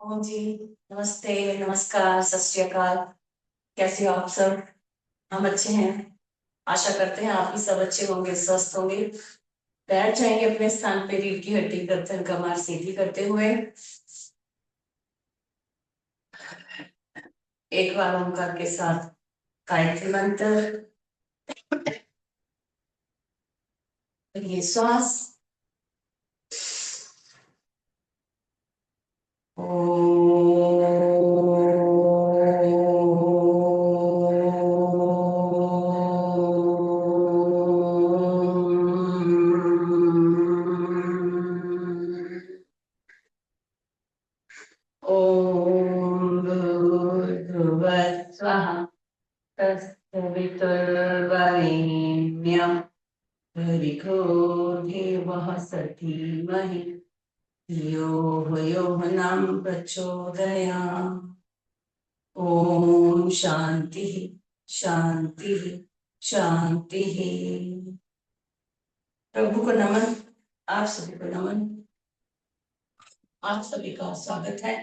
ओम जी। नमस्ते, नमस्कार, सत श्री अकाल। कैसे हो आप सब? हम अच्छे हैं। आशा करते हैं आप भी सब अच्छे होंगे, स्वस्थ होंगे। बैठ जाएंगे अपने स्थान पे, रीढ़ की हड्डी गर्दन कमर सीधी करते हुए। एक बार ओंकार के साथ गायत्री मंत्र। ये श्वास। ओम भूर्भुवः स्वः तत्सवितुर्वरेण्यं भर्गो देवः धीमहि धियो यो न प्रचोदयात्। ओम शांति, शांति, शांति। प्रभु को नमन। आप सभी को नमन। आप सभी का स्वागत है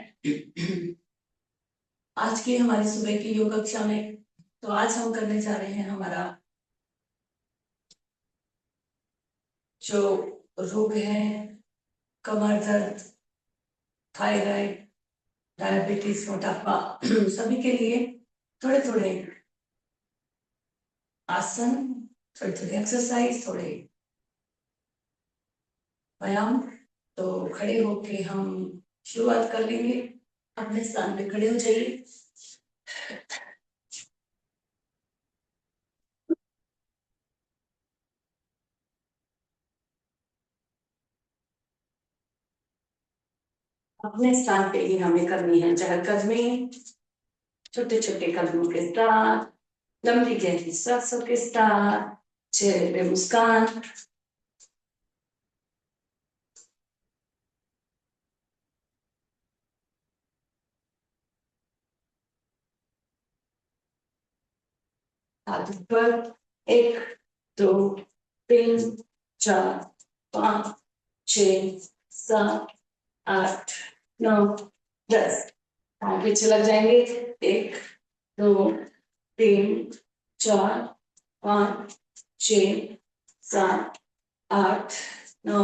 आज की हमारी सुबह की योग कक्षा में। तो आज हम करने जा रहे हैं हमारा जो रोग है, कमर दर्द, थायराइड, डायबिटीज, मोटापा, सभी के लिए थोड़े थोड़े आसन, थोड़ी थोड़ी एक्सरसाइज, थोड़े व्यायाम। तो खड़े होके हम शुरुआत कर लेंगे। अपने स्थान पे खड़े हो जाइए। अपने स्थान पे ही हमें करनी है चहलकदमी। छोटे छोटे कदमों के साथ, लंबी गहरी सांसों के साथ, चेहरे पे मुस्कान। हाथ ऊपर। एक, दो, तीन, चार, पाँच, छ, सात, आठ, नौ, 10। पाँव पीछे लग जाएंगे। एक, दो, तीन, चार, पाँच, छ, सात, आठ, नौ,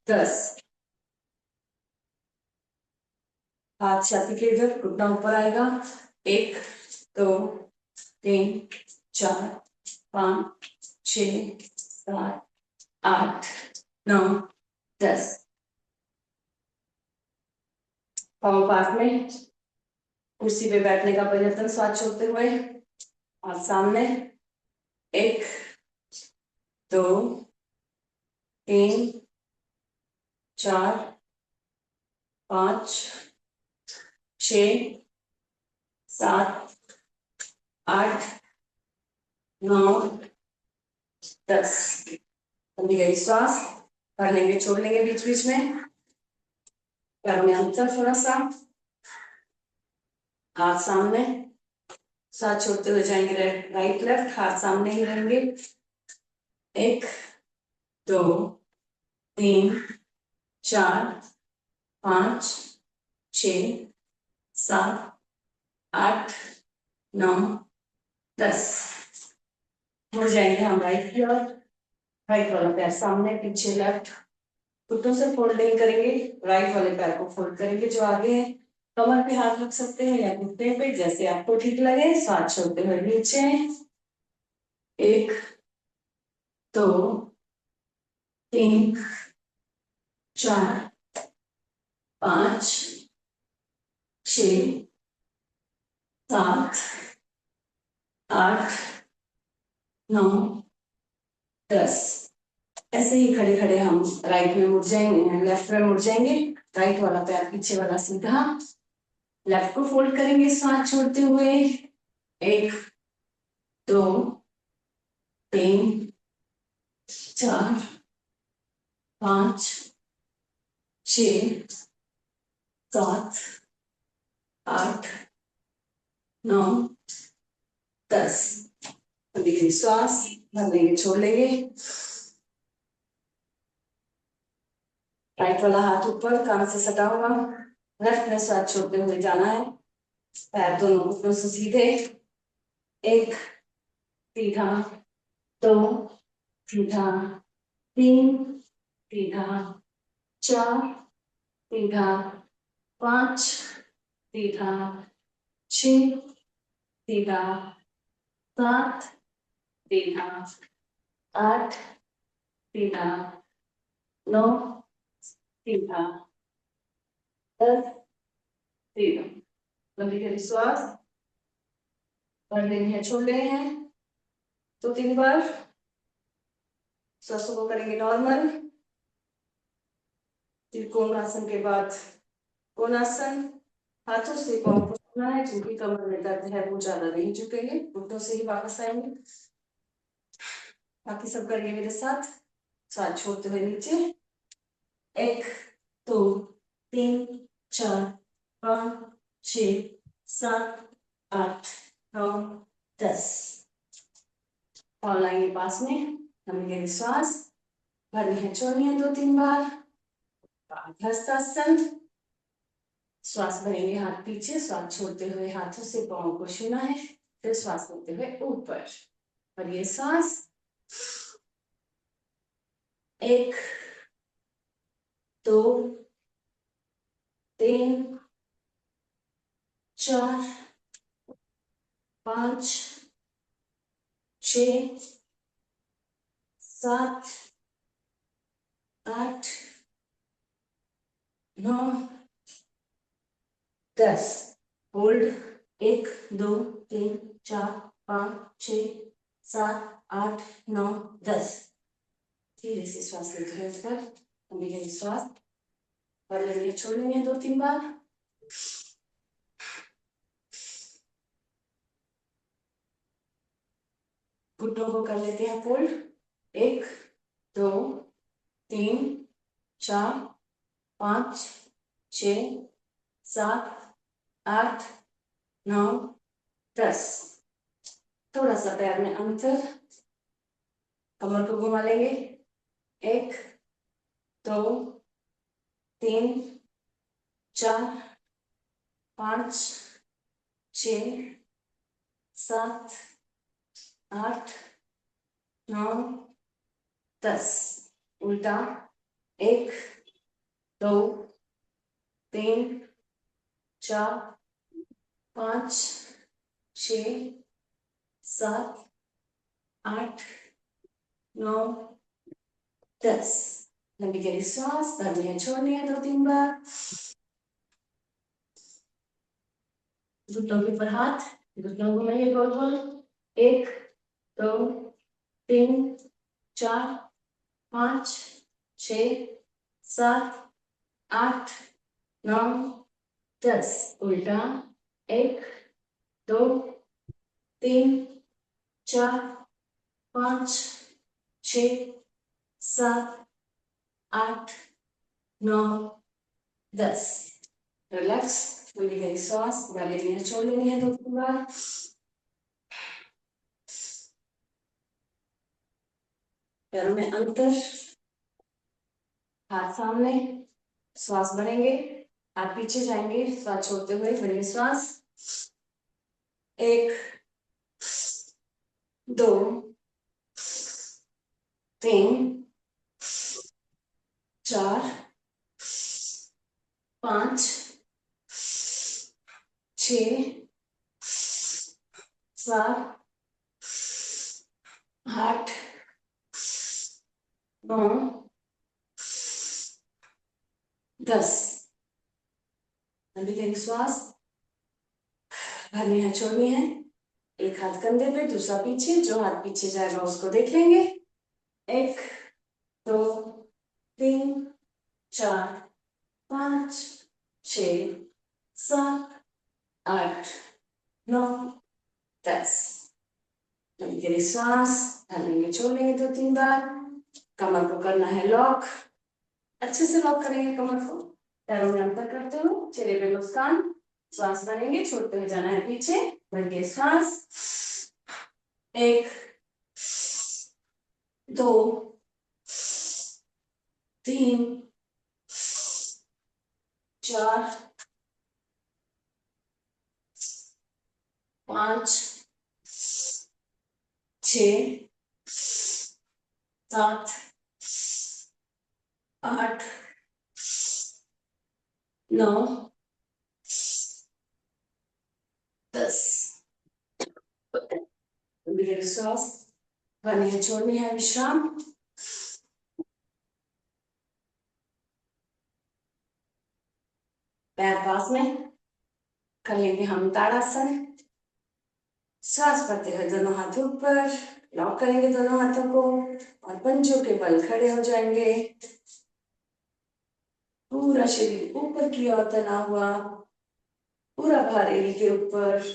10। हाथ छाती के इधर, घुटना ऊपर आएगा। एक, दो, तीन, चार, पाँच, छ, सात, आठ, नौ, 10। पाँव पास में, कुर्सी पे बैठने का प्रयत्न साथ छोड़ते हुए। हाथ सामने। एक, दो, तीन, चार, पाँच, छ, सात, आठ, नौ, 10। लंबी गई श्वास। भर लेंगे, छोड़ लेंगे बीच बीच में। पैरों में अंतर थोड़ा सा। हाथ सामने, साथ छोड़ते हुए जाएंगे। राइट लेफ्ट, हाथ सामने ही रहेंगे। एक, दो, तीन, चार, पाँच, छ, सात, आठ, नौ, 10। मुड़ जाएंगे हम राइट की ओर। राइट वाला पैर सामने, पीछे लेफ्ट। घुटनों से फोल्डिंग करेंगे। राइट वाले पैर को फोल्ड करेंगे जो आगे है। कमर पे हाथ रख सकते हैं या घुटने पे, जैसे आपको ठीक लगे। साथ छोड़ते हुए नीचे। एक, दो, तीन, चार, पाँच, छ, सात, आठ, नौ, 10। ऐसे ही खड़े खड़े हम राइट में मुड़ जाएंगे, लेफ्ट में मुड़ जाएंगे। राइट वाला पैर पीछे वाला सीधा। लेफ्ट को फोल्ड करेंगे सांस छोड़ते हुए। एक, दो, तीन, चार, पाँच, छ, सात, आठ, नौ, 10। अभी श्वास भर लेंगे, छोड़ लेंगे। राइट वाला हाथ ऊपर, कान से सटा हुआ। लेफ्ट में सांस छोड़ते हुए जाना है, पैर दोनों घुटनों से सीधे, एक सीधा, दो सीधा, तीन सीधा, चार सीधा, पांच सीधा, छह सीधा, सात सीधा, आठ सीधा, नौ सीधा, 10 सीधा। लंबी गहरी श्वास भर लेनी है, छोड़ लेने हैं 2-3 बार। सांसों को करेंगे नॉर्मल। त्रिकोण आसन के बाद कोणासन, हाथों से पाँव को छूना है, जिनकी कमर में दर्द है वो ज्यादा नहीं झुकेंगे, घुटनों से ही वापस आएंगे। बाकी सब करिए मेरे साथ, सांस छोड़ते हुए नीचे, 1 2 3 4 5 6 7 8 9 10। पाँव लाएंगे पास में, लंबी श्वास भरनी है, छोड़नी है 2-3 बार। हस्तासन, श्वास भरेंगे हाथ पीछे, श्वास छोड़ते हुए हाथों से पाँव को छूना है, फिर श्वास लेते हुए ऊपर। और ये सांस 1 2 3 4 5 6 7 8 9 10। होल्ड, 1 2 3 4 5 6 7 8 9 10। धीरे से श्वास लेते हुए ऊपर, लंबी गहरी श्वास और लेंगे, छोड़ेंगे 2-3 बार। घुटनों को कर लेते हैं फोल्ड, 1 2 3 4 5 6 7 8 9 10। थोड़ा सा पैर में अंतर, कमर को घुमा लेंगे, 1 2 3 4 5 6 7 8 9 10। उल्टा, 1 2 3 4 5 6 7 8 9 10। लंबी गहरी श्वास भरनी है, छोड़नी है 2-3 बार। घुटनों के ऊपर हाथ, घुटनों को घुमाइए गोल गोल, 1 2 3 4 5 6 7 8 9 10। उल्टा, 1 2 3 4 5 6 7 8 9 10। रिलैक्स, पूरी गहरी श्वास भर लेनी है, छोड़ लेनी है 2-3 बार। पैरों में अंतर, हाथ सामने, श्वास भरेंगे, हाथ पीछे जाएंगे, श्वास छोड़ते हुए भरेंगे श्वास, 1 2 3 4 5 6 7 8 9 10। अभी एक श्वास भरनी है, छोड़नी है, एक हाथ कंधे पे, दूसरा पीछे, जो हाथ पीछे जाएगा उसको देख लेंगे, 1 2 3 4 5 6 7 8 9 10। लंबी श्वास भरेंगे, छोड़ लेंगे 2-3 बार। कमर को करना है लॉक, अच्छे से लॉक करेंगे कमर को, पैरों में अंतर करते हुए, चेहरे पे मुस्कान, श्वास भरेंगे, छोड़ते हुए जाना है पीछे, भरिए श्वास, 1 2 3 4 5 6 7 8 9 10। श्वास भरनी है, छोड़नी है, विश्राम। पैर पास में कर लेंगे हम ताड़ासन। श्वास भरते हुए दोनों हाथ ऊपर, लॉक करेंगे दोनों हाथों को और पंजों के बल खड़े हो जाएंगे। पूरा शरीर ऊपर की ओर तना हुआ, पूरा भार एड़ी के ऊपर,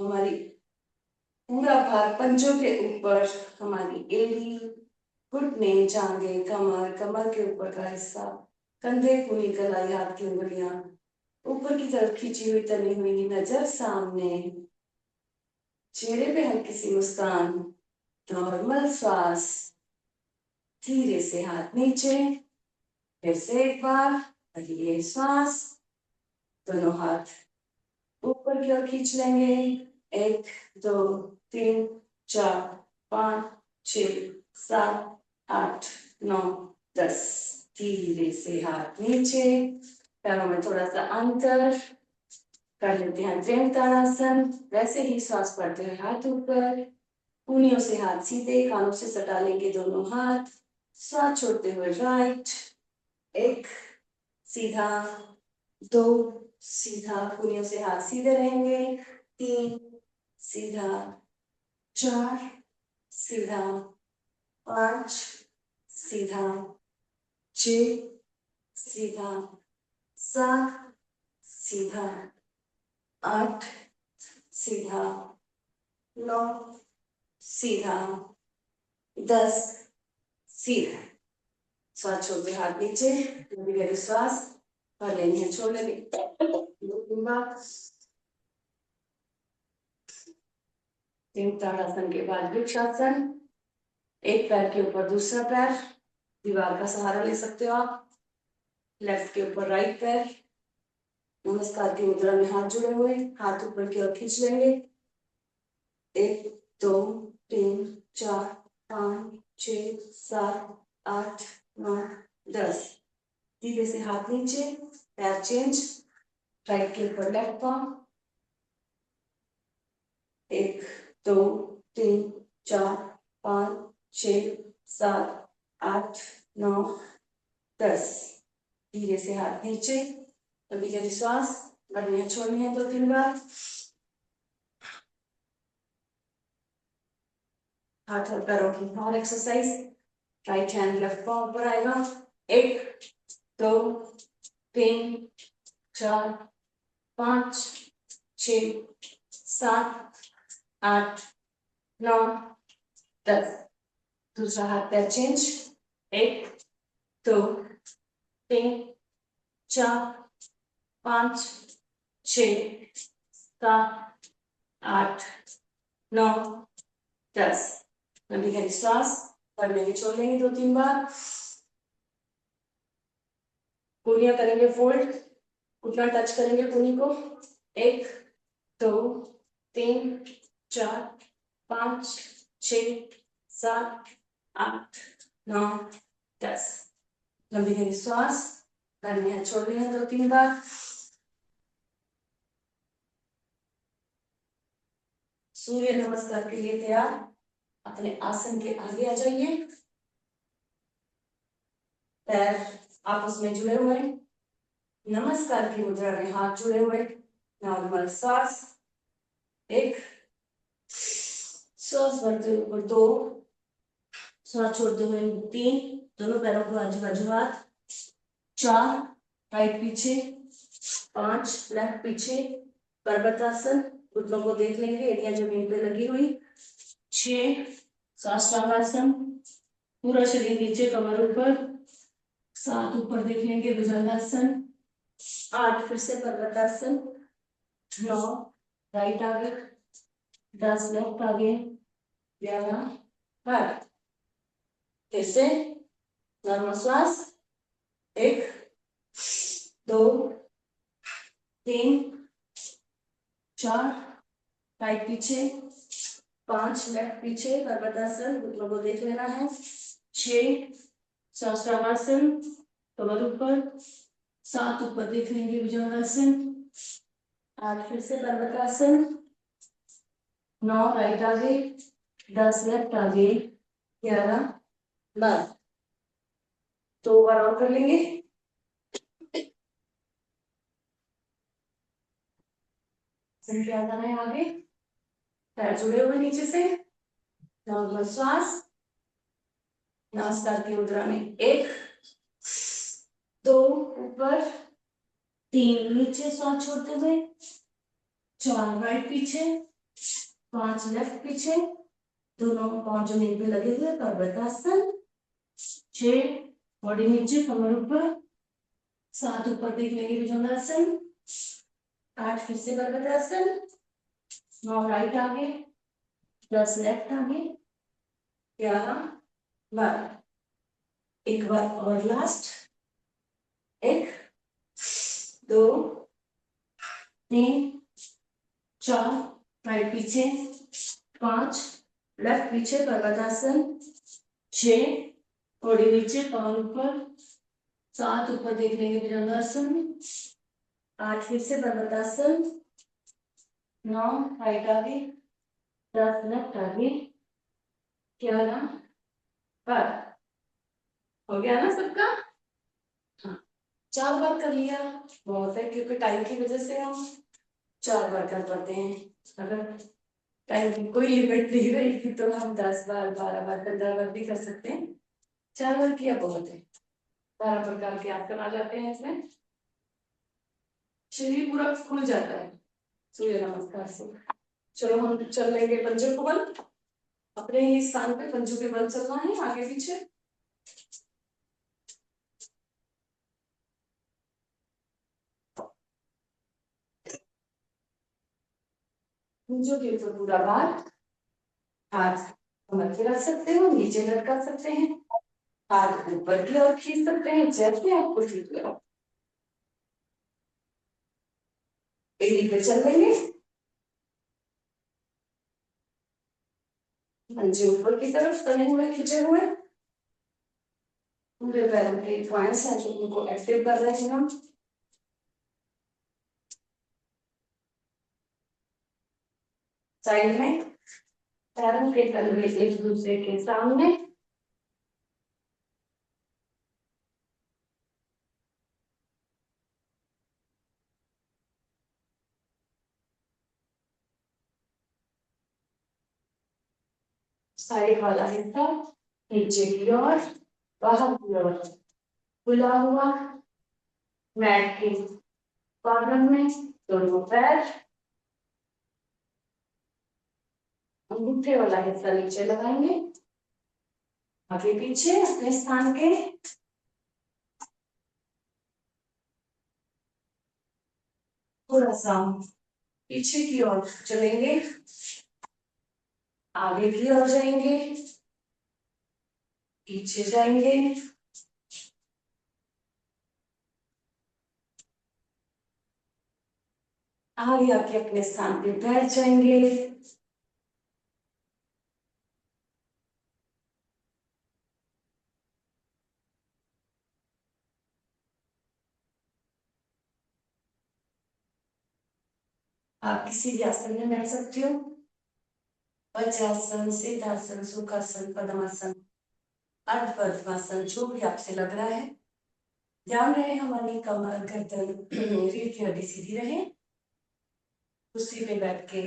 हमारी पूरा भार पंजों के ऊपर, हमारी एड़ी, घुटने, जांघें, कमर, कमर के ऊपर का हिस्सा, कंधे, कूल्ही, कलाई, हाथ की उंगलियां ऊपर की तरफ खींची हुई, तनी हुई, नजर सामने, चेहरे पे हल्की सी मुस्कान, नॉर्मल श्वास। धीरे से हाथ नीचे, फिर से एक बार अगली श्वास, दोनों हाथ ऊपर की ओर खींच लेंगे। 1 2 3 4 5 6 7 8 9 10। धीरे से हाथ नीचे, पैरों में थोड़ा सा अंतर कर लेते हैं त्रियंग ताड़ासन। वैसे ही श्वास पड़ते हुए हाथ ऊपर, कूनियों से हाथ सीधे, कानों से सटा लेंगे दोनों हाथ। श्वास छोड़ते हुए राइट, 1 सीधा, 2 सीधा, कूनियों से हाथ सीधे रहेंगे, 3 सीधा, 4 सीधा, 5 सीधा, 6 सीधा, 7 सीधा, 8 सीधा, 9 सीधा, 10 सीधा। श्वास छोड़ते हाथ नीचे, लंबी गहरी श्वास भर लेनी है, छोड़ लेनी। ताड़ासन के बाद वृक्षासन। एक पैर के ऊपर दूसरा पैर, दीवार का सहारा ले सकते हो आप। लेफ्ट के ऊपर राइट पैर, नमस्कार की मुद्रा में हाथ जुड़े हुए, हाथ ऊपर की ओर खींच लेंगे। 1 2 3 4 5 6 7 8 9 10। धीरे से हाथ नीचे, पैर चेंज, राइट के ऊपर लेफ्ट पाम। 1 2 3 4 5 6 7 8 9 10। धीरे से हाथ नीचे, लंबी गहरी श्वास भरनी है, छोड़नी है 2-3 बार। हाथ और पैरों की और exercise. Right hand left palm ऊपर आएगा। 1 2 3 4 5 6 7 8 9 10। दूसरा हाथ पैर चेंज। 1 2 3 4 5 6 7 8 9 10। लंबी गहरी श्वास भरने की, छोड़ लेंगे 2-3 बार। कूनियां करेंगे फोल्ड, घुटना टच करेंगे कूनी को। 1 2 3 4 5 6 7 8 9 10। लंबी गहरी श्वास भरनी है, छोड़नी है 2-3 बार। सूर्य नमस्कार के लिए तैयार, अपने आसन के आगे आ जाइए। पैर आपस में जुड़े हुए, नमस्कार की मुद्रा में हाथ जुड़े हुए, नॉर्मल श्वास। 1 श्वास भरते हुए ऊपर, 2 श्वास छोड़ते हुए 3, दोनों पैरों को आजू बाजू हाथ। 4 राइट पीछे, 5 लेफ्ट पीछे, पर्वतासन, घुटनों को देख लेंगे, एड़ियां जमीन पे लगी हुई। 6 साष्टांगासन, पूरा शरीर नीचे, कमर ऊपर। 7 ऊपर देख लेंगे, भुजंगासन। 8 फिर से पर्वतासन। 9 राइट आगे, 10 लेफ्ट आगे, 11 बाहर। फिर से नॉर्मल श्वास। 1 2 3 4 राइट पीछे, 5 लेफ्ट पीछे, पर्वतासन घुटनों को देख लेना है। 6 सहस्त्रासन, कमर ऊपर। 7 ऊपर देख लेंगे भुजंगासन। 8 फिर से पर्वतासन। 9 राइट आगे, 10 लेफ्ट आगे, 11 12। तो बार और कर लेंगे। क्या जाना है आगे, पैर जुड़े हुए नीचे से, नॉर्मल श्वास। नमस्कार की मुद्रा में 1 2 ऊपर, 3 नीचे श्वास छोड़ते हुए, 4 राइट पीछे, 5 लेफ्ट पीछे, दोनों पांव जमीन पे लगे हुए, पर्वतासन। 6 बॉडी नीचे, कमर ऊपर। 7 ऊपर देख लेंगे भुजंगासन। 8 फिर से पर्वतासन। 9 राइट आगे, 10 लेफ्ट आगे, 11 12। एक बार और लास्ट, 1 2 3 4 राइट पीछे, 5 लेफ्ट पीछे, पर्वतासन। 6 बॉडी नीचे, पाँव ऊपर। 7 ऊपर देख लेंगे भुजंगासन। 8 फिर से पर्वतासन। 9 राइट आगे, 10 लेफ्ट आगे, 11 12। हो गया ना सबका? हाँ, 4 बार कर लिया बहुत है, क्योंकि टाइम की वजह से हम 4 बार कर पाते हैं। अगर टाइम की कोई लिमिट नहीं रहेगी तो हम 10 बार, 12 बार, 15 बार भी कर सकते हैं। 4 बार किया बहुत है। 12 प्रकार के आसन आ जाते हैं इसमें, शरीर पूरा खुल जाता है सूर्य नमस्कार से। चलो हम चल लेंगे पंजों को बल, अपने ही स्थान पे पंजों के बल चलना है आगे पीछे। पंजों के ऊपर पूरा भार, हाथ कमर पे रख सकते हो, नीचे लटका सकते हैं, हाथ ऊपर की ओर खींच सकते हैं, जैसे आपको ठीक लगे। एड़ी पे चल लेंगे, पंजे ऊपर की तरफ तने हुए, खींचे हुए। पूरे पैरों के पॉइंट्स हैं जो उनको एक्टिव कर रहे हैं हम। साइड में पैरों के तलवे एक दूसरे के सामने, साइड वाला हिस्सा नीचे की ओर, बाहर की ओर खुला हुआ, मैट के कॉर्नर में दोनों पैर, अंगूठे वाला हिस्सा नीचे लगाएंगे, आगे पीछे अपने स्थान के। थोड़ा सा पीछे की ओर चलेंगे, आगे की ओर जाएंगे, पीछे जाएंगे, आगे आके अपने स्थान पे बैठ जाएंगे। आप किसी भी आसन में बैठ सकते हो, वज्रासन, सिद्धासन, सुखासन, पद्मासन, अर्धपद्मासन, जो भी आपसे लग रहा है। ध्यान रहे हमारी कमर, गर्दन, रीढ़ की हड्डी सीधी रहे। कुर्सी पे बैठ के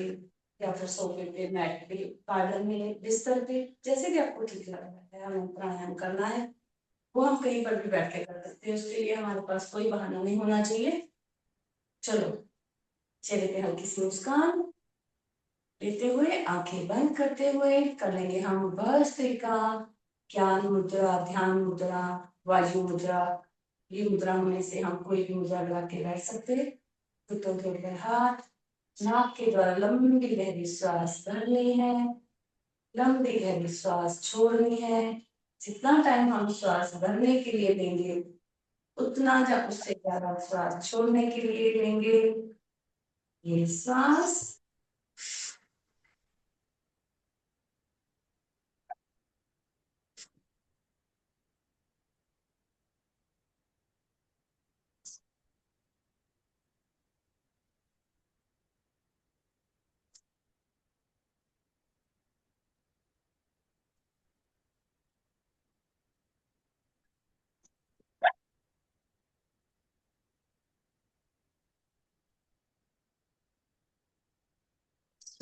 या फिर सोफे पे, मैट पे, गार्डन में, बिस्तर पे, जैसे भी आपको ठीक लग रहा है हमें प्राणायाम करना है, वो हम कहीं पर भी बैठ के कर सकते हैं। उसके लिए हमारे पास कोई बहाना नहीं होना चाहिए। चलो, चेहरे पे हल्की सी मुस्कान लेते हुए, आंखें बंद करते हुए कर लेंगे हम भस्त्रिका, ज्ञान मुद्रा, ध्यान मुद्रा, वायु मुद्रा। ये मुद्रा में से हम कोई भी मुद्रा लगा के बैठ सकते हैं। घुटनों के ऊपर हाथ, नाक के द्वारा लंबी गहरी सांस भरनी है, लंबी गहरी सांस छोड़नी है। जितना टाइम हम श्वास भरने के लिए लेंगे, उतना जब उससे ज्यादा श्वास छोड़ने के लिए लेंगे। ये सांस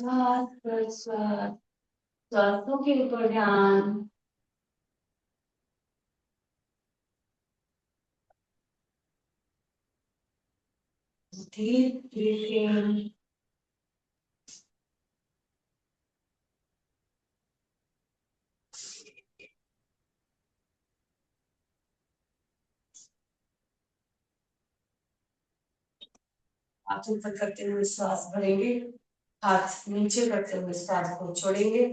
श्वास प्रश्वास, श्वासों के ऊपर ध्यान। Deep breathing. हाथ ऊपर करते हुए श्वास भरेंगे, हाथ नीचे करते हुए श्वास को छोड़ेंगे।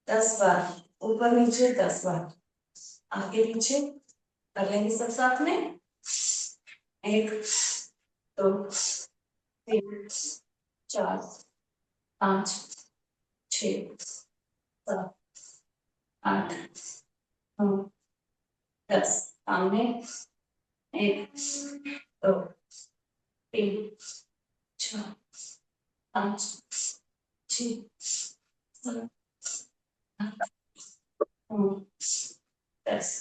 10 बार ऊपर नीचे, 10 बार आगे पीछे कर लेंगे सब साथ में। 1 2 3 4 5 6 7 8 9 10। सामने 1 2 3 4 5 6 7 8 9 10।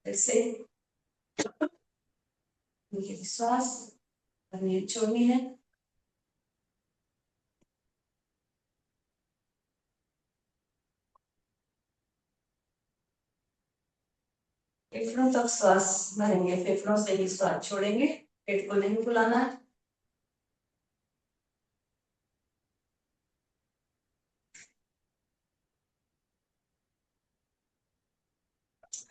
ऐसे श्वास छोड़नी है। फेफड़ों तक श्वास भरेंगे, फेफड़ों से ही श्वास छोड़ेंगे, पेट को नहीं फुलाना है।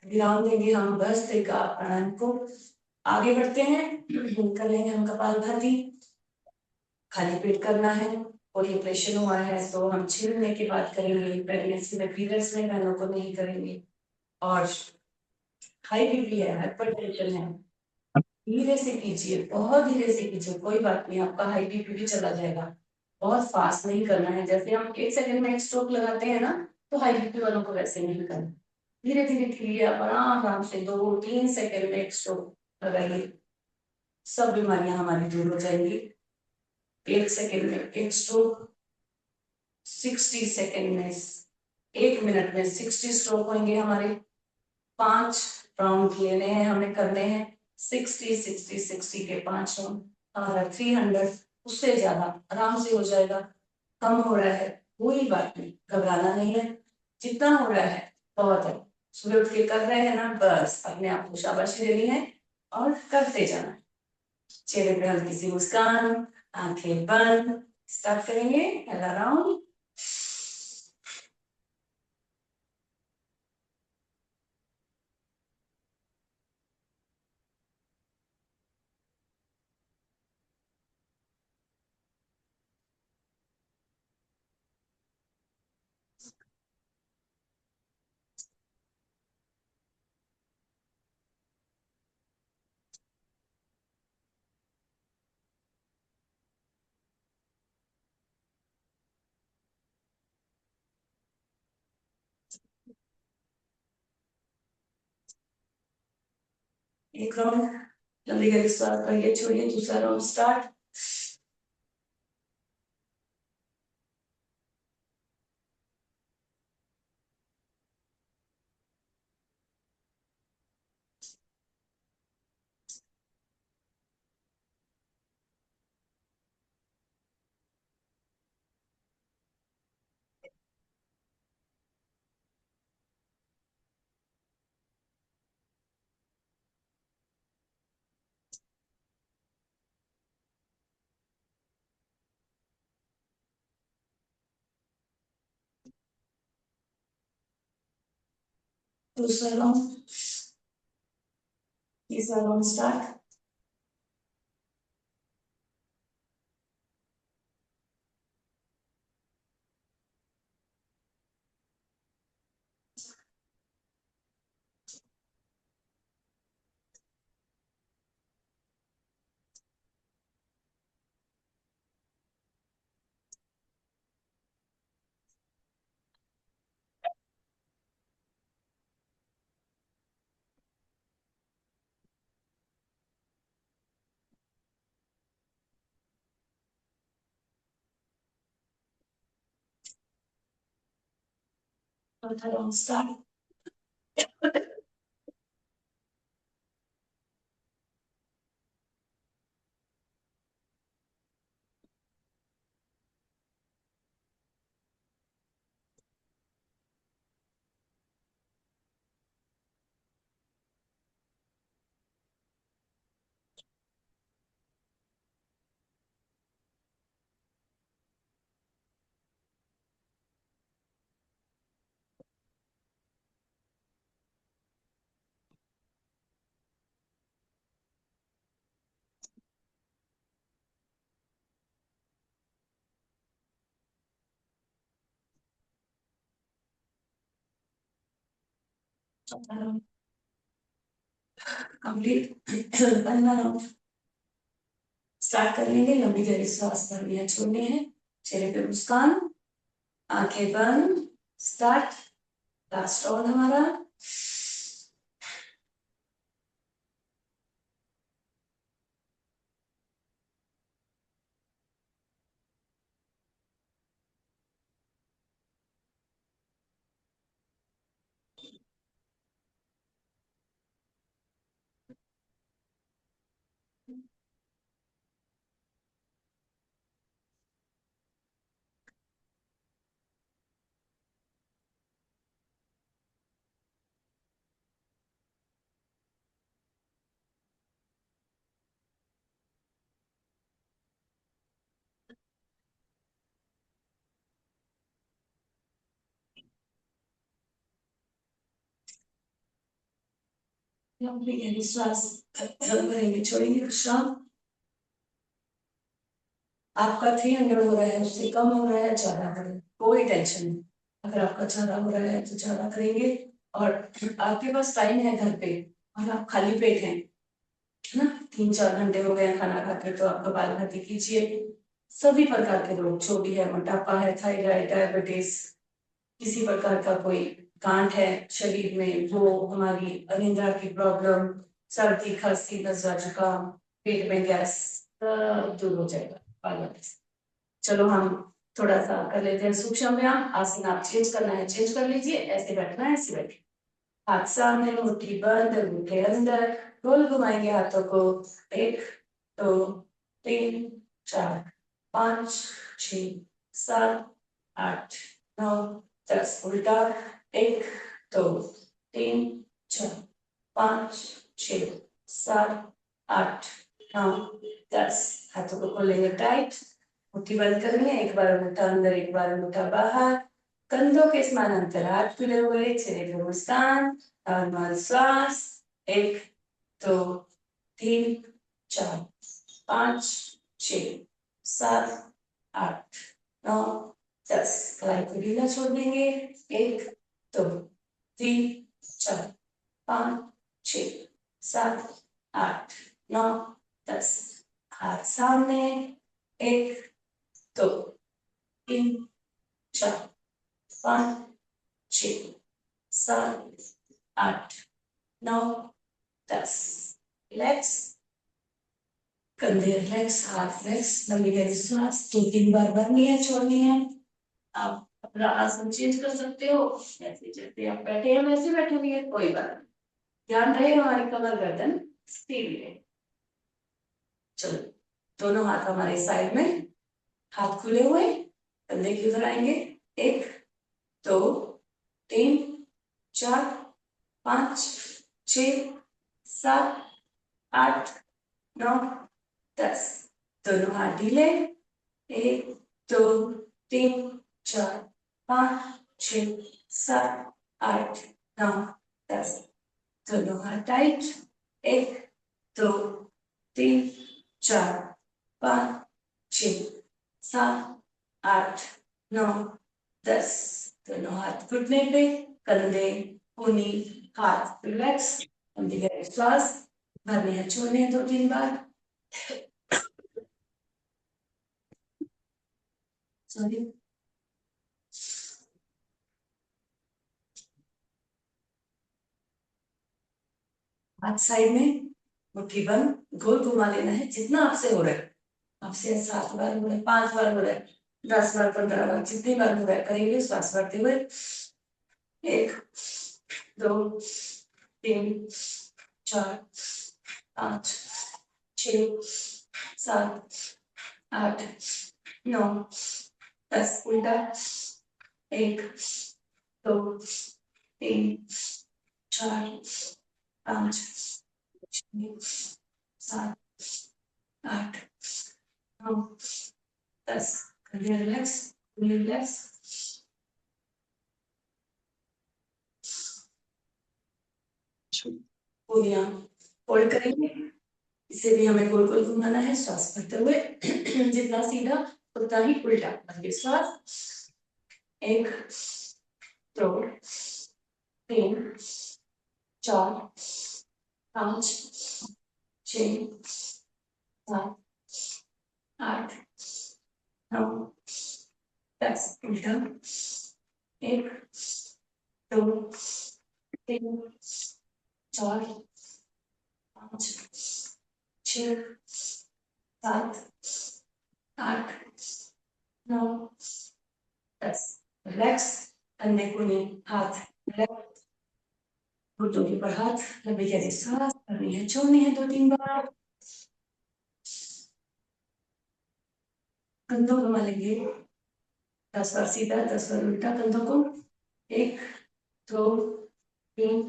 विराम देंगे हम भस्त्रिका प्राणायाम को। आगे बढ़ते हैं, कर लेंगे हम कपालभाति। खाली पेट करना है। कोई ऑपरेशन हुआ है तो हम 6 महीने के बाद करेंगे, प्रेगनेंसी में पीरियड्स में बहनों को नहीं करेंगे। और हाई बीपी है, हाइपरटेंशन है, धीरे से कीजिए, बहुत धीरे से कीजिए, कोई बात नहीं, आपका हाई बीपी भी चला जाएगा। बहुत फास्ट नहीं करना है, जैसे हम 1 सेकंड में एक स्ट्रोक लगाते हैं ना, तो हाई बीपी वालों को वैसे नहीं करना। धीरे धीरे कीजिए, आप आराम आराम से 2-3 सेकंड में एक स्ट्रोक लगाइए, सब बीमारियां हमारी दूर हो जाएंगी। 1 सेकंड में एक स्ट्रोक, 60 सेकंड में, 1 मिनट में 60 स्ट्रोक होंगे हमारे। 5 राउंड लेने हैं, हमें करने हैं 60 के 5 राउंड, हमारा 300। उससे ज्यादा आराम से हो जाएगा। कम हो रहा है कोई बात नहीं, घबराना नहीं है, जितना हो रहा है बहुत है। सुबह उठ के कर रहे हैं ना, बस अपने आप को शाबाशी देनी है और करते जाना है। चेहरे पे हल्की सी मुस्कान, आंखें बंद, स्टार्ट करेंगे पहला राउंड। एक राउंड जल्दी जल्दी स्टार्ट करिए, छोड़िए, दूसरा राउंड स्टार्ट। दूसरा राउंड, तीसरा राउंड स्टार्ट। चौथा राउंड स्टार्ट। कंप्लीट। स्टार्ट कर लेंगे। लंबी गहरी सांस भरनी है, छोड़नी है। चेहरे पे मुस्कान, आंखें बंद। स्टार्ट। लास्ट राउंड हमारा। लंबी गहरी सांस भरेंगे, छोड़ेंगे। विश्राम। आपका 300 हो रहा है, उससे कम हो रहा है, ज्यादा करें, कोई टेंशन नहीं। अगर आपका ज्यादा हो रहा है तो ज्यादा करेंगे। और आपके पास टाइम है घर पे और आप खाली पेट हैं, है ना, 3-4 घंटे हो गए खाना खाकर, तो आप कपालभाति कीजिए। सभी प्रकार के रोग जो भी है, मोटापा है, थायराइड, डायबिटीज, किसी प्रकार का कोई गांठ है शरीर में, वो हमारी अनिद्रा की प्रॉब्लम, सर्दी खांसी नजला जुकाम, पेट में गैस, सब दूर हो जाएगा कपालभाति से। चलो हम थोड़ा सा कर लेते हैं सूक्ष्म व्यायाम। आसन आप चेंज करना है चेंज कर लीजिए, ऐसे बैठना है ऐसे बैठिए। हाथ सामने, मुट्ठी बंद, अंगूठे अंदर, गोल घुमाएंगे हाथों को। 1 2 3 4 5 6 7 8 9 10। उल्टा। 1 2 3 4 5 6 7 8 9 10। हाथों को खोलेंगे टाइट, मुट्ठी बंद करेंगे। एक बार अंगूठा अंदर, एक बार अंगूठा बाहर। कंधों के समान अंतर, हाथ खुले हुए, चेहरे पे मुस्कान, नॉर्मल श्वास। 1 2 3 4 5 6 7 8 9 10। कलाई को ढीला छोड़ देंगे। 1 2 3 4 5 6 7 8 9 10। हाथ सामने। 1 2 3 4 5 6 7 8 9 10। रिलैक्स, कंधे रिलैक्स, हाथ रिलैक्स। लंबी गहरी सांस 2-3 बार भरनी है, छोड़नी है। आप अपना आसन चेंज कर सकते हो, ऐसे जैसे आप बैठे हैं वैसे बैठे हुए, कोई बात नहीं। ध्यान रहे हमारी कमर गर्दन सीधी है। चलो, दोनों हाथ हमारे साइड में, हाथ खुले हुए, कंधे की उधर आएंगे। 1 2 3 4 5 6 7 8 9 10। दोनों हाथ ढीले। 1 2 3 4 5 6 7 8 9 10। दोनों हाथ टाइट। 1 2 3 4 5 6 7 8 9 10। दोनों हाथ घुटने पे, कंधे, ऊनी, हाथ रिलैक्स। गहरी श्वास भरने हैं, छोड़ने हैं 2-3 बार। सॉरी। हाथ साइड में, मुट्ठी बंद, गोल घुमा लेना है जितना आपसे हो रहा है। आपसे 7 बार हो रहा है, 5 बार हो रहा है, 10 बार, 15 बार, जितनी बार हो रहा है करेंगे श्वास भरते हुए। 1 2 3 4 5 6 7 8 9 10। उल्टा। 1 2 3 4 5 6 7 8 9 10। Relax, relax. पूरी आंख फोल्ड करेंगे। इसे भी हमें गोल गोल घुमाना है श्वास भरते हुए। जितना सीधा उतना ही उल्टा। आगे श्वास। 1 2 3 4 5 6 7 8 9 10 उल्टा 1 2 3 4 5 6 7 8 9 10 रिलैक्स कंधे को नहीं हाथ रिलैक्स घुटनों के ऊपर हाथ लंबी गहरी सांस करनी है छोड़नी है 2-3 बार कंधों को मलेंगे 10 बार सीधा 10 बार उल्टा कंधों को 1 2 3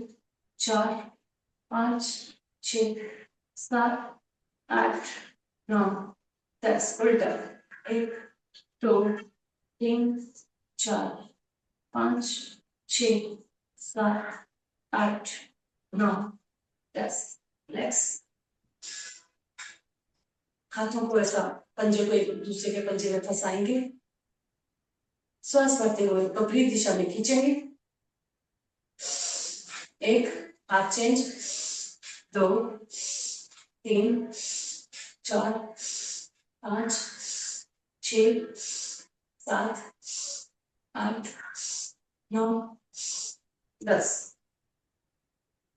4 5 6 7 8 9 10 उल्टा 1 2 3 4 5 6 7 8 9 10 रिलैक्स हाथों को ऐसा पंजे को एक दूसरे के पंजे में फंसाएंगे श्वास भरते हुए विपरीत दिशा में खींचेंगे 1 हाथ चेंज 2 3 4 5 6 7 8 9 10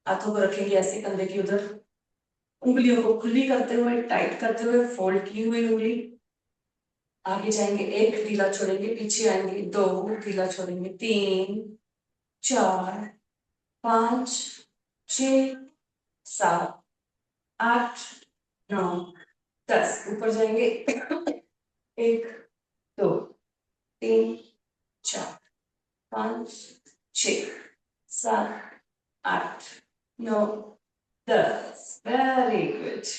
हाथों को रखेंगे ऐसे कंधे की उधर उंगलियों को खुली करते हुए टाइट करते हुए फोल्ड की हुई उंगली आगे जाएंगे 1 ढीला छोड़ेंगे पीछे आएंगे 2 ढीला छोड़ेंगे 3 4 5 6 7 8 9 10 ऊपर जाएंगे 1 2 3 4 5 6 7 8 9 10 वेरी गुड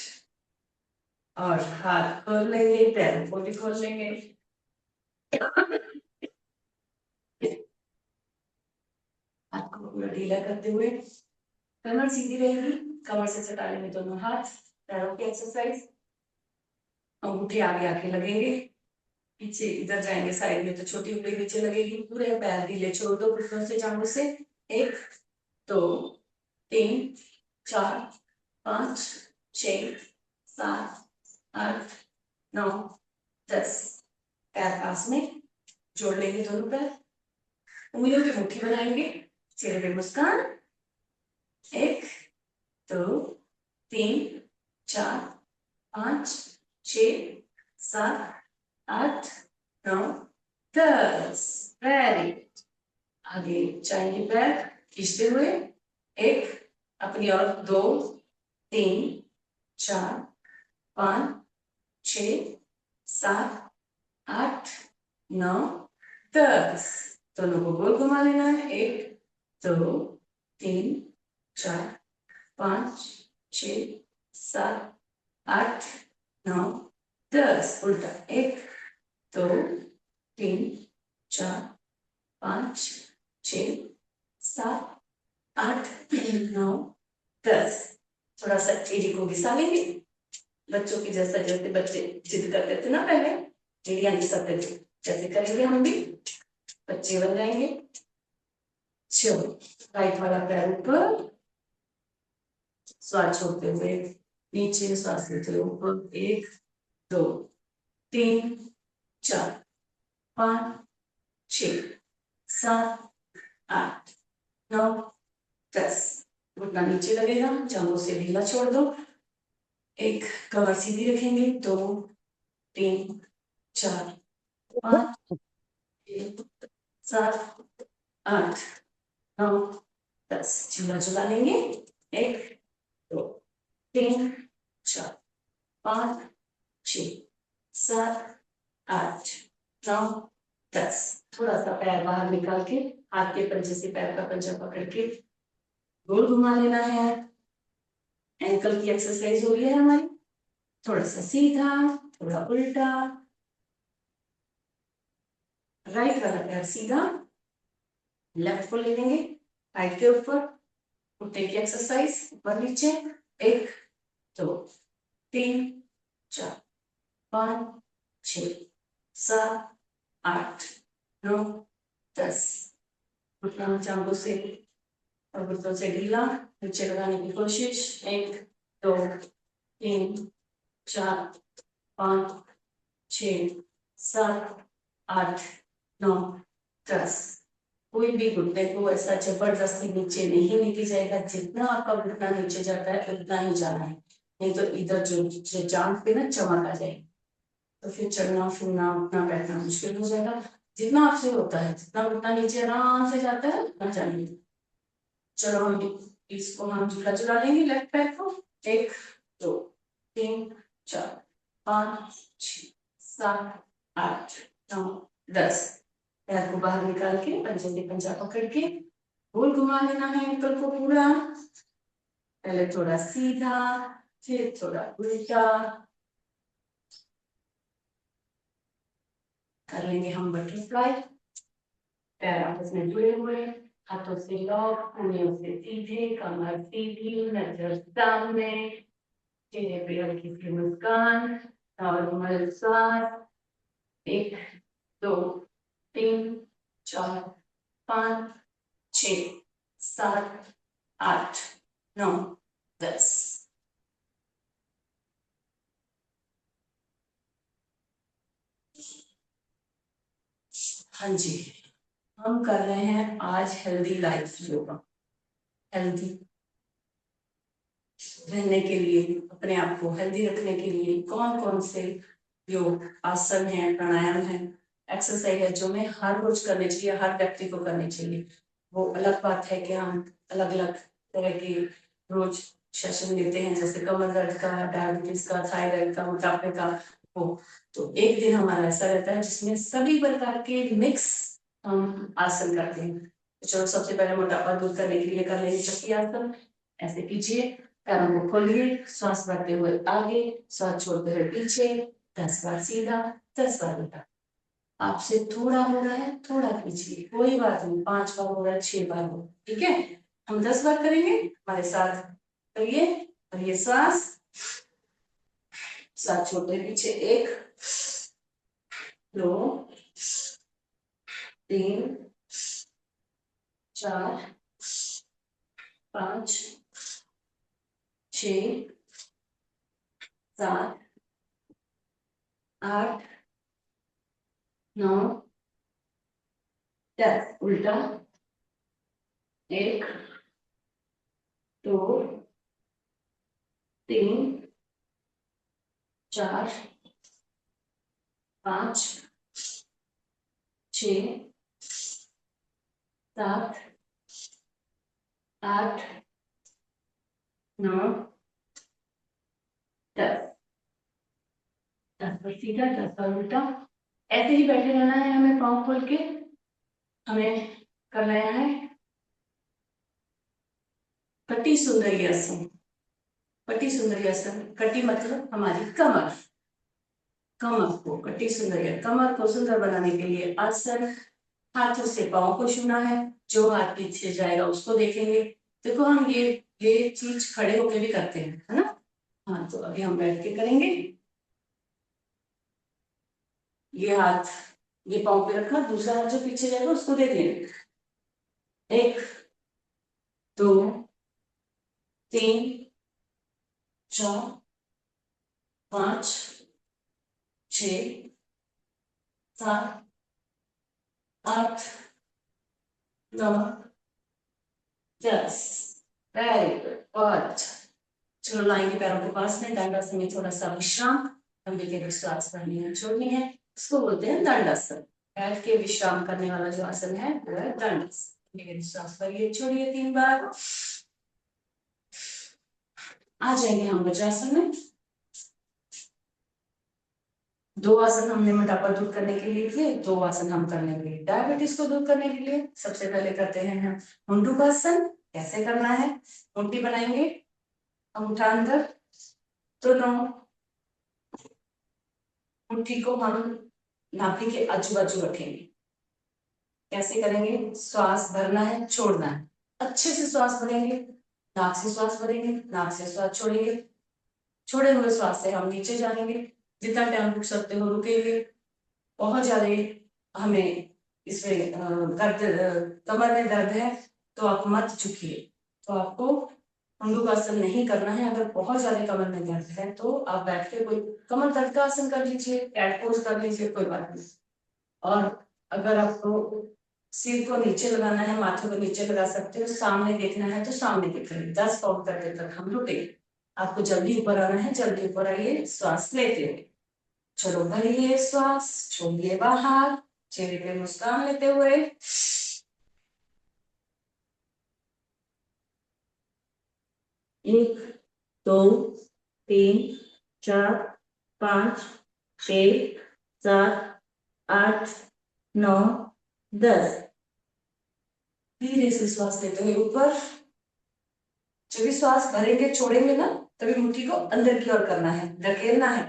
और हाथ खोल लेंगे पैरों को भी खोल लेंगे हाथ को पूरा ढीला करते हुए कमर सीधी रहेगी कमर से सटा लेंगे दोनों हाथ पैरों की एक्सरसाइज अंगूठे आगे आके लगेंगे पीछे इधर जाएंगे साइड में तो छोटी उंगली नीचे लगेगी पूरे पैर ढीले छोड़ दो घुटनों से जांघों से 1 2 3 4 5 6 7 8 9 10 पैर पास में जोड़ लेंगे दोनों पैर उंगलियों की मुट्ठी बनाएंगे चेहरे पे मुस्कान 1 2 3 4 5 6 7 8 9 10 वेरी आगे जाएंगे पैर खींचते हुए 1 अपनी ओर 2 3 4 5 6 7 8 9 10 दोनों को गोल घुमा लेना है 1 2 3 4 5 6 7 8 9 10 उल्टा 1 2 3 4 5 6 7 8 9 10 थोड़ा सा एड़ी को घिसा लेंगे बच्चों की जैसा जैसे बच्चे जिद करते थे ना पहले एड़ियां घिसाते थे जैसे करेंगे हम भी बच्चे बन जाएंगे चलो राइट वाला पैर ऊपर श्वास छोड़ते हुए नीचे श्वास लेते हुए ऊपर 1 2 3 4 5 6 7 8 9 10 घुटना नीचे लगेगा जांघों से ढीला छोड़ दो 1 कमर सीधी रखेंगे 2 3 4 5 6 7 8 9 10 झूला झुला लेंगे 1 2 3 4 5 6 7 8 9 10 थोड़ा सा पैर बाहर निकाल के हाथ के पंजे से पैर का पंजा पकड़ के गोल घुमा लेना है एंकल की एक्सरसाइज हो रही है हमारी थोड़ा सा सीधा थोड़ा उल्टा राइट वाला पैर सीधा लेफ्ट को ले लेंगे राइट के ऊपर घुटने की एक्सरसाइज ऊपर नीचे 1 2 3 4 5 6 7 8 9 10 घुटना जांघों से और घुटनों से ढीला, नीचे लगाने की कोशिश। 1 2 3 4 5 6 7 8 9 10। कोई भी घुटने को ऐसा जबरदस्ती नीचे नहीं लेके जाएगा, जितना आपका घुटना नीचे जाता है उतना ही जाना है, नहीं तो इधर जो जांघ पे ना चमक आ जाएगी, तो फिर चलना फिरना उठना बैठना मुश्किल हो जाएगा। जितना आपसे होता है, जितना घुटना नीचे आराम से जाता है उतना जानिए। चलो हम इसको हम झूला झुला लेंगे लेफ्ट पैर को। 1 2 3 4 5 6 7 8 9 10। पैर को बाहर निकाल के पंजे से पंजा पकड़ के गोल घुमा लेना है एंकल को पूरा। पहले थोड़ा सीधा, फिर थोड़ा उल्टा। कर लेंगे हम बटरफ्लाई। पैर आपस में जुड़े हुए, हाथों से लॉक, उंगलियों से सीधे, कमर सीधी, नजर सामने, चेहरे पे हल्की सी मुस्कान, नॉर्मल श्वास। 1 2 3 4 5 6 7 8 9 10। हाँ जी, हम कर रहे हैं आज हेल्दी लाइफ योगा। हेल्दी रहने के लिए, अपने आप को हेल्दी रखने के लिए कौन कौन से योग आसन है, प्राणायाम है, एक्सरसाइज है जो हमें हर रोज करनी चाहिए, हर व्यक्ति को करनी चाहिए। वो अलग बात है कि हम अलग अलग तरह के रोज सेशन लेते हैं, जैसे कमर दर्द का, डायबिटीज का, थायराइड का, मोटापे का। वो तो एक दिन हमारा ऐसा रहता है जिसमें सभी प्रकार के मिक्स हम आसन करते हैं। तो चलो सबसे पहले मोटापा दूर करने के लिए कर लेंगे चक्की आसन। ऐसे कीजिए, पैरों को खोलिए, श्वास भरते हुए आगे, श्वास छोड़ते हुए पीछे, 10 बार सीधा, 10 बार उल्टा। आपसे थोड़ा हो रहा है थोड़ा कीजिए, कोई बात नहीं, 5 बार हो रहा है 6 बार हो, ठीक है। हम 10 बार करेंगे, हमारे साथ करिए। और ये श्वास, साथ छोड़ते पीछे। 1 2 3 4 5 6 7 8 9 10। उल्टा। 1 2 3 4 5 6 7 8 9 10। 10 पर सीधा, 10 पर उल्टा। ऐसे ही बैठे रहना है हमें, पाँव खोल के। हमें कर लेना है कटी सुंदरी आसन। कटी सुंदरी आसन, कटी मतलब हमारी कमर। कमर को कटी सुंदरी, कमर को सुंदर बनाने के लिए आसन। हाथों से पाँव को छूना है, जो हाथ पीछे जाएगा उसको देखेंगे। देखो हम ये चीज खड़े होके भी करते हैं, है ना। हाँ, तो अभी हम बैठ के करेंगे। ये हाथ ये पाँव पे रखा, दूसरा हाथ जो पीछे जाएगा उसको देख लेंगे। 1 2 3 4 5 6 7 8 9 10। वेरी गुड, बहुत अच्छा। चलो लाएंगे पैरों के पास में, दंडासन में थोड़ा सा विश्राम। लंबी के श्वास भरनी है, छोड़नी है, उसको बोलते हैं दंडासन। बैठ के विश्राम करने वाला जो आसन है वो है दंडासन। लंबी श्वास भरिए, छोड़िए 3 बार। आ जाएंगे हम वज्रासन में। 2 आसन हमने मोटापा दूर करने के लिए किए, 2 आसन हम कर लेंगे डायबिटीज को दूर करने के लिए। सबसे पहले करते हैं हम मुंडूकासन। कैसे करना है, मुट्ठी बनाएंगे, अंगूठा अंदर, दोनों मुट्ठी को हम नाभि के आजू बाजू रखेंगे। कैसे करेंगे, श्वास भरना है, छोड़ना है। अच्छे से श्वास भरेंगे, नाक से श्वास भरेंगे, नाक से श्वास छोड़ेंगे। छोड़े हुए श्वास से हम नीचे जाएंगे, जितना टाइम रुक सकते हो रुकेंगे। बहुत ज्यादा हमें इसमें दर्द, कमर में दर्द है तो आप मत झुकिए। तो आपको मंडूकासन नहीं करना है। अगर बहुत ज्यादा कमर में दर्द है तो आप बैठ के कोई कमर दर्द का आसन कर लीजिए, कैट पोज कर लीजिए, कोई बात नहीं। और अगर आपको सिर को नीचे लगाना है, माथे को नीचे लगा सकते हो, सामने देखना है तो सामने देखिए। 10 काउंट करते तक हम रुके। आपको जल्दी ऊपर आना है, जल्दी ऊपर आइए। श्वास लेते हुए चलो, भरिए श्वास, छोड़िए बाहर, चेहरे पे मुस्कान लेते हुए। 1 2 3 4 5 6 7 8 9 10। धीरे से श्वास लेते हुए ऊपर। जब भी श्वास भरेंगे छोड़ेंगे ना, तभी मुट्ठी को अंदर की ओर करना है, धकेलना है।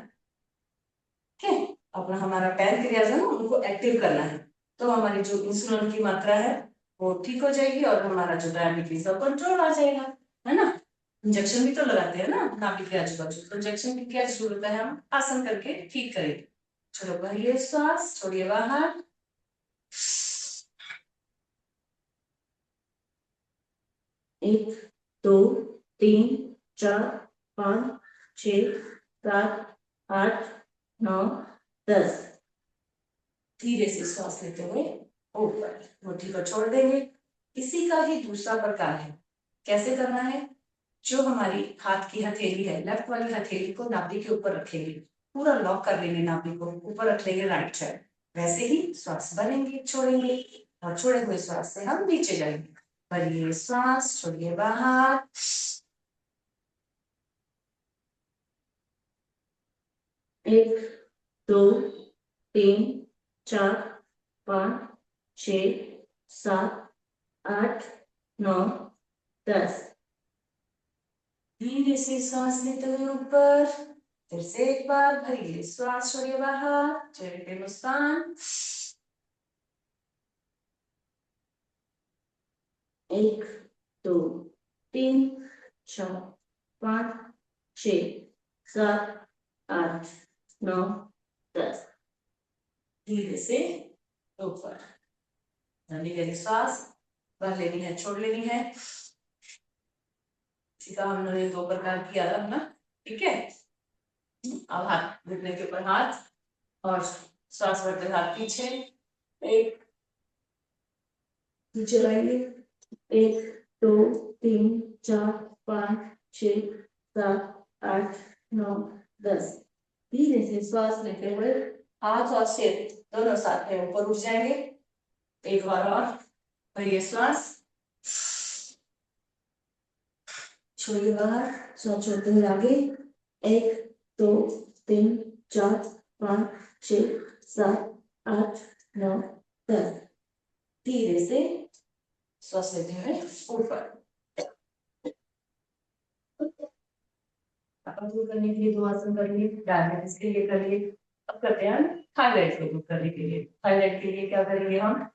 ठीक है, अपना हमारा पैनक्रियाज है ना, उनको एक्टिव करना है। तो हमारी जो इंसुलिन की मात्रा है वो ठीक हो जाएगी और हमारा जो डायबिटीज है कंट्रोल आ जाएगा, है ना। इंजेक्शन भी तो लगाते हैं ना नाभि के आजू बाजू, तो इंजेक्शन की क्या जरूरत है, हम आसन करके ठीक करेंगे। चलो, भरिए श्वास, छोड़िए बाहर। 1 2 3 4 5 6 7 8 9 10। धीरे से श्वास लेते हुए ऊपर, मुट्ठी को छोड़ देंगे। इसी का ही दूसरा प्रकार है। कैसे करना है, जो हमारी हाथ की हथेली है, लेफ्ट वाली हथेली को नाभि के ऊपर रखेंगे, पूरा लॉक कर लेंगे, नाभि को ऊपर रख लेंगे राइट साइड। वैसे ही श्वास भरेंगे, छोड़ेंगे, और छोड़े हुए श्वास से हम नीचे जाएंगे। भरिए श्वास, छोड़िए बाहर। 1 2 3 4 5 6 7 8 9 10। धीरे से सांस लेते हुए ऊपर। फिर से एक बार भरिए श्वास, छोड़िए बाहर, चेहरे पे मुस्कान। 1 2 3 4 5 6 7 8 9 10। धीरे से ऊपर। धीरे धीरे श्वास भर लेनी है, छोड़ लेनी है। इसी का हमने 2 प्रकार किया था ना, ठीक है। अब हाथ घुटने के ऊपर हाथ, और श्वास भरते हाथ पीछे। एक नीचे लाएंगे। 1 2 3 4 5 6 7 8 9 10। धीरे से श्वास लेते हुए हाथ और सिर दोनों साथ में ऊपर उठ जाएंगे। एक बार और भरिए श्वास, छोड़िए बाहर, श्वास छोड़ते हुए आगे। 1 2 3 4 5 6 7 8 9 10। धीरे से श्वास लेते हुए ऊपर। दूर करने के लिए 2 आसन कर लिए, डायबिटीज के लिए कर लिए। अब करते हैं थायराइड को दूर करने के लिए। थायराइड के लिए क्या करेंगे हम,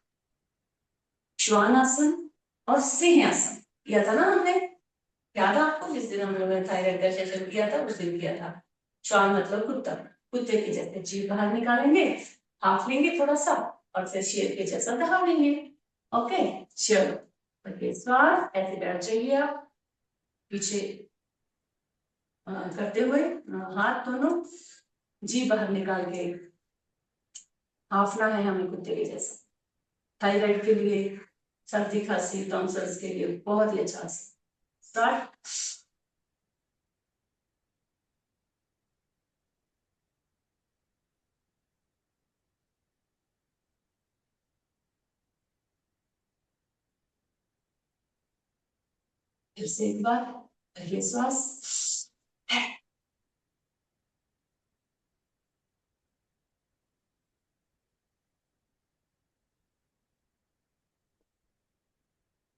श्वान आसन और सिंह आसन किया था ना हमने, याद है आपको, जिस दिन हम लोगों ने थायराइड का सेशन किया था उस दिन किया था। श्वान मतलब कुत्ता, कुत्ते के जैसे जीभ बाहर निकालेंगे, हाफ लेंगे थोड़ा सा, और फिर शेर के जैसा दबा लेंगे। ओके, चलो श्वास, ऐसे बैठ जाइए आप पीछे करते हुए, हाथ दोनों जी बाहर निकाल के हाफना है हमें कुत्ते के जैसे। थायराइड के लिए, सर्दी खांसी टॉन्सिल्स के लिए बहुत ही अच्छा। स्टार्ट। फिर से एक बार पहले श्वास,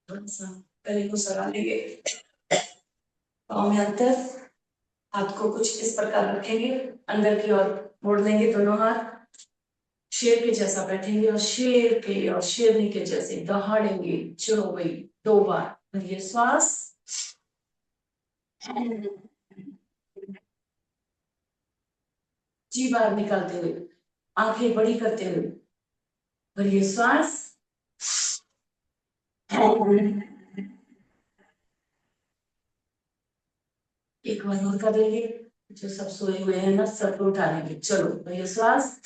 थोड़ा सा गले को सरा लेंगे, पाँव में अंतर, हाथ को कुछ इस प्रकार रखेंगे, अंदर की ओर मोड़ लेंगे दोनों हाथ, शेर के जैसा बैठेंगे, और शेर के और शेरनी के जैसे दहाड़ेंगे। चलो भाई 2 बार भरिए श्वास, जी बाहर निकालते हुए, आंखें बड़ी करते हुए भरिए श्वास, एक बार और करेंगे, जो सब सोए हुए हैं ना सबको उठा लेंगे। चलो भैया श्वास,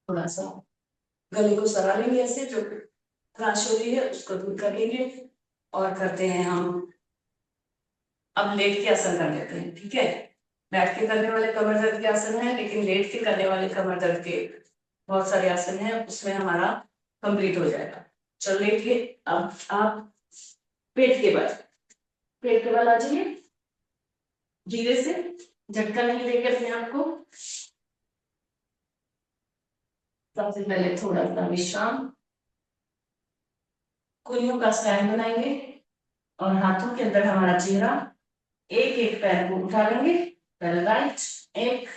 थोड़ा सा गले को सरा लेंगे ऐसे, जो खराश हो रही है उसको दूर कर लेंगे। और करते हैं हम, अब लेट के आसन कर लेते हैं, ठीक है। बैठ के करने वाले कमर दर्द के आसन है, लेकिन लेट के करने वाले कमर दर्द के बहुत सारे आसन हैं, उसमें हमारा कंप्लीट हो जाएगा। चलो लेट के, अब आप पेट के बल, पेट के बल आ जाइए धीरे से, झटका नहीं देकर अपने आप को। सबसे पहले थोड़ा सा विश्राम, कुल्लियों का स्टैंड बनाएंगे और हाथों के अंदर हमारा चेहरा, एक एक पैर को उठा लेंगे। पहले राइट, 1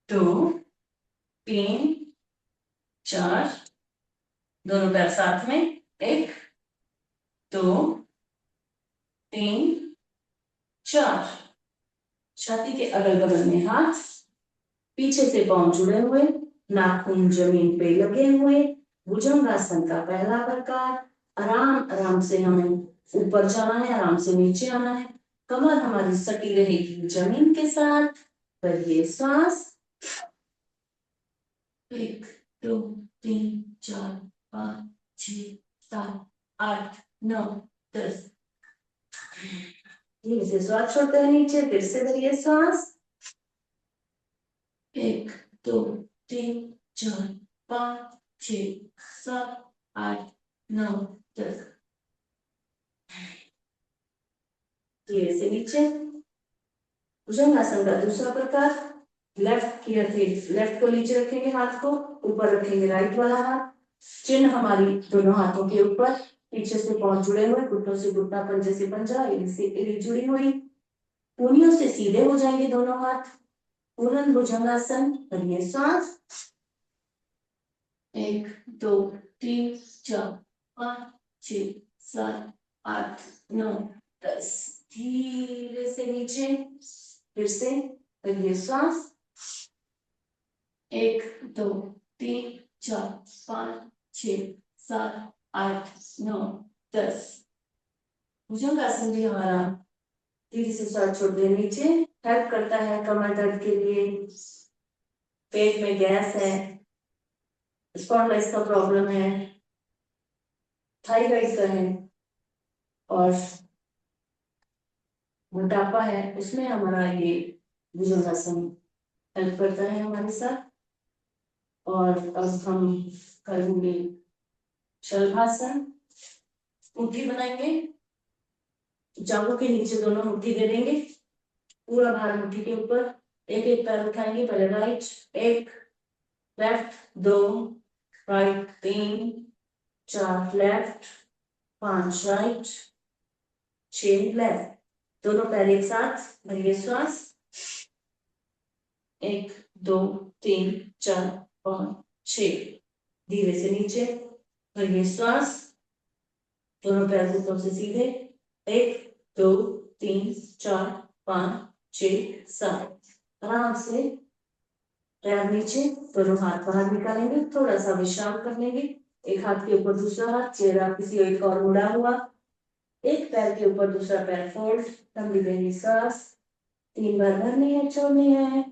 2 3 4, दोनों पैर साथ में, 1 2 3 4। छाती के अगल बगल में हाथ, पीछे से पांव जुड़े हुए, नाखून जमीन पे लगे हुए, भुजंगासन का पहला प्रकार। आराम आराम से हमें ऊपर जाना है, आराम से नीचे आना है, कमर हमारी सटी रहेगी जमीन के साथ। करिए सांस, 1 2 3 4 5 6 7 8 9 10। धीरे से श्वास छोड़ते हैं नीचे, फिर से करिए सांस, 1 2 3 4 5 6 7 8 9 10। धीरे से नीचे। भुजंगासन का दूसरा प्रकार, लेफ्ट की हथेली, लेफ्ट को नीचे रखेंगे, हाथ को ऊपर रखेंगे, राइट वाला हाथ, चिन्ह हमारी दोनों हाथों के ऊपर, पीछे से पांव जुड़े हुए, घुटनों से घुटना, पंजे से पंजा, एड़ी से एड़ी जुड़ी हुई, उंगलियों से सीधे हो जाएंगे दोनों हाथ। पूर्ण भुजंगासन। करिए सांस, 1 2 3 4 5 6 7 8 9 10। धीरे से नीचे, फिर से करिए सांस, 1 2 3 4 5 6 7 8 9 10। भुजंगासन भी हमारा धीरे से सांस छोड़ते हुए नीचे हेल्प करता है कमर दर्द के लिए, पेट में गैस है, स्पॉन्डिलाइटिस का प्रॉब्लम है, थायराइड का है और मोटापा है, उसमें हमारा ये भुजंगासन हेल्प करता है हमारे साथ। और अब हम करेंगे शलभासन। मुट्ठी बनाएंगे, जांघों के नीचे दोनों मुट्ठी दे देंगे, पूरा भार मुट्ठी के ऊपर, एक एक पैर उठाएंगे। पहले right, 1 left, 2 right, 3 4 left, 5 right, 6 left, दोनों पैर एक साथ। भरिए श्वास, 1 2 3 4 5 6। धीरे से नीचे, भरिए श्वास, दोनों पैर ऊपर से सीधे, 1 2 3 4 5 6 7। आराम से पैर नीचे, दोनों हाथ बाहर निकालेंगे, थोड़ा सा विश्राम कर लेंगे। एक हाथ के ऊपर दूसरा हाथ, चेहरा किसी एक और मुड़ा हुआ, एक पैर के ऊपर दूसरा पैर फोल्ड। लंबी गहरी सांस, 3 बार भरनी है, छोड़नी है।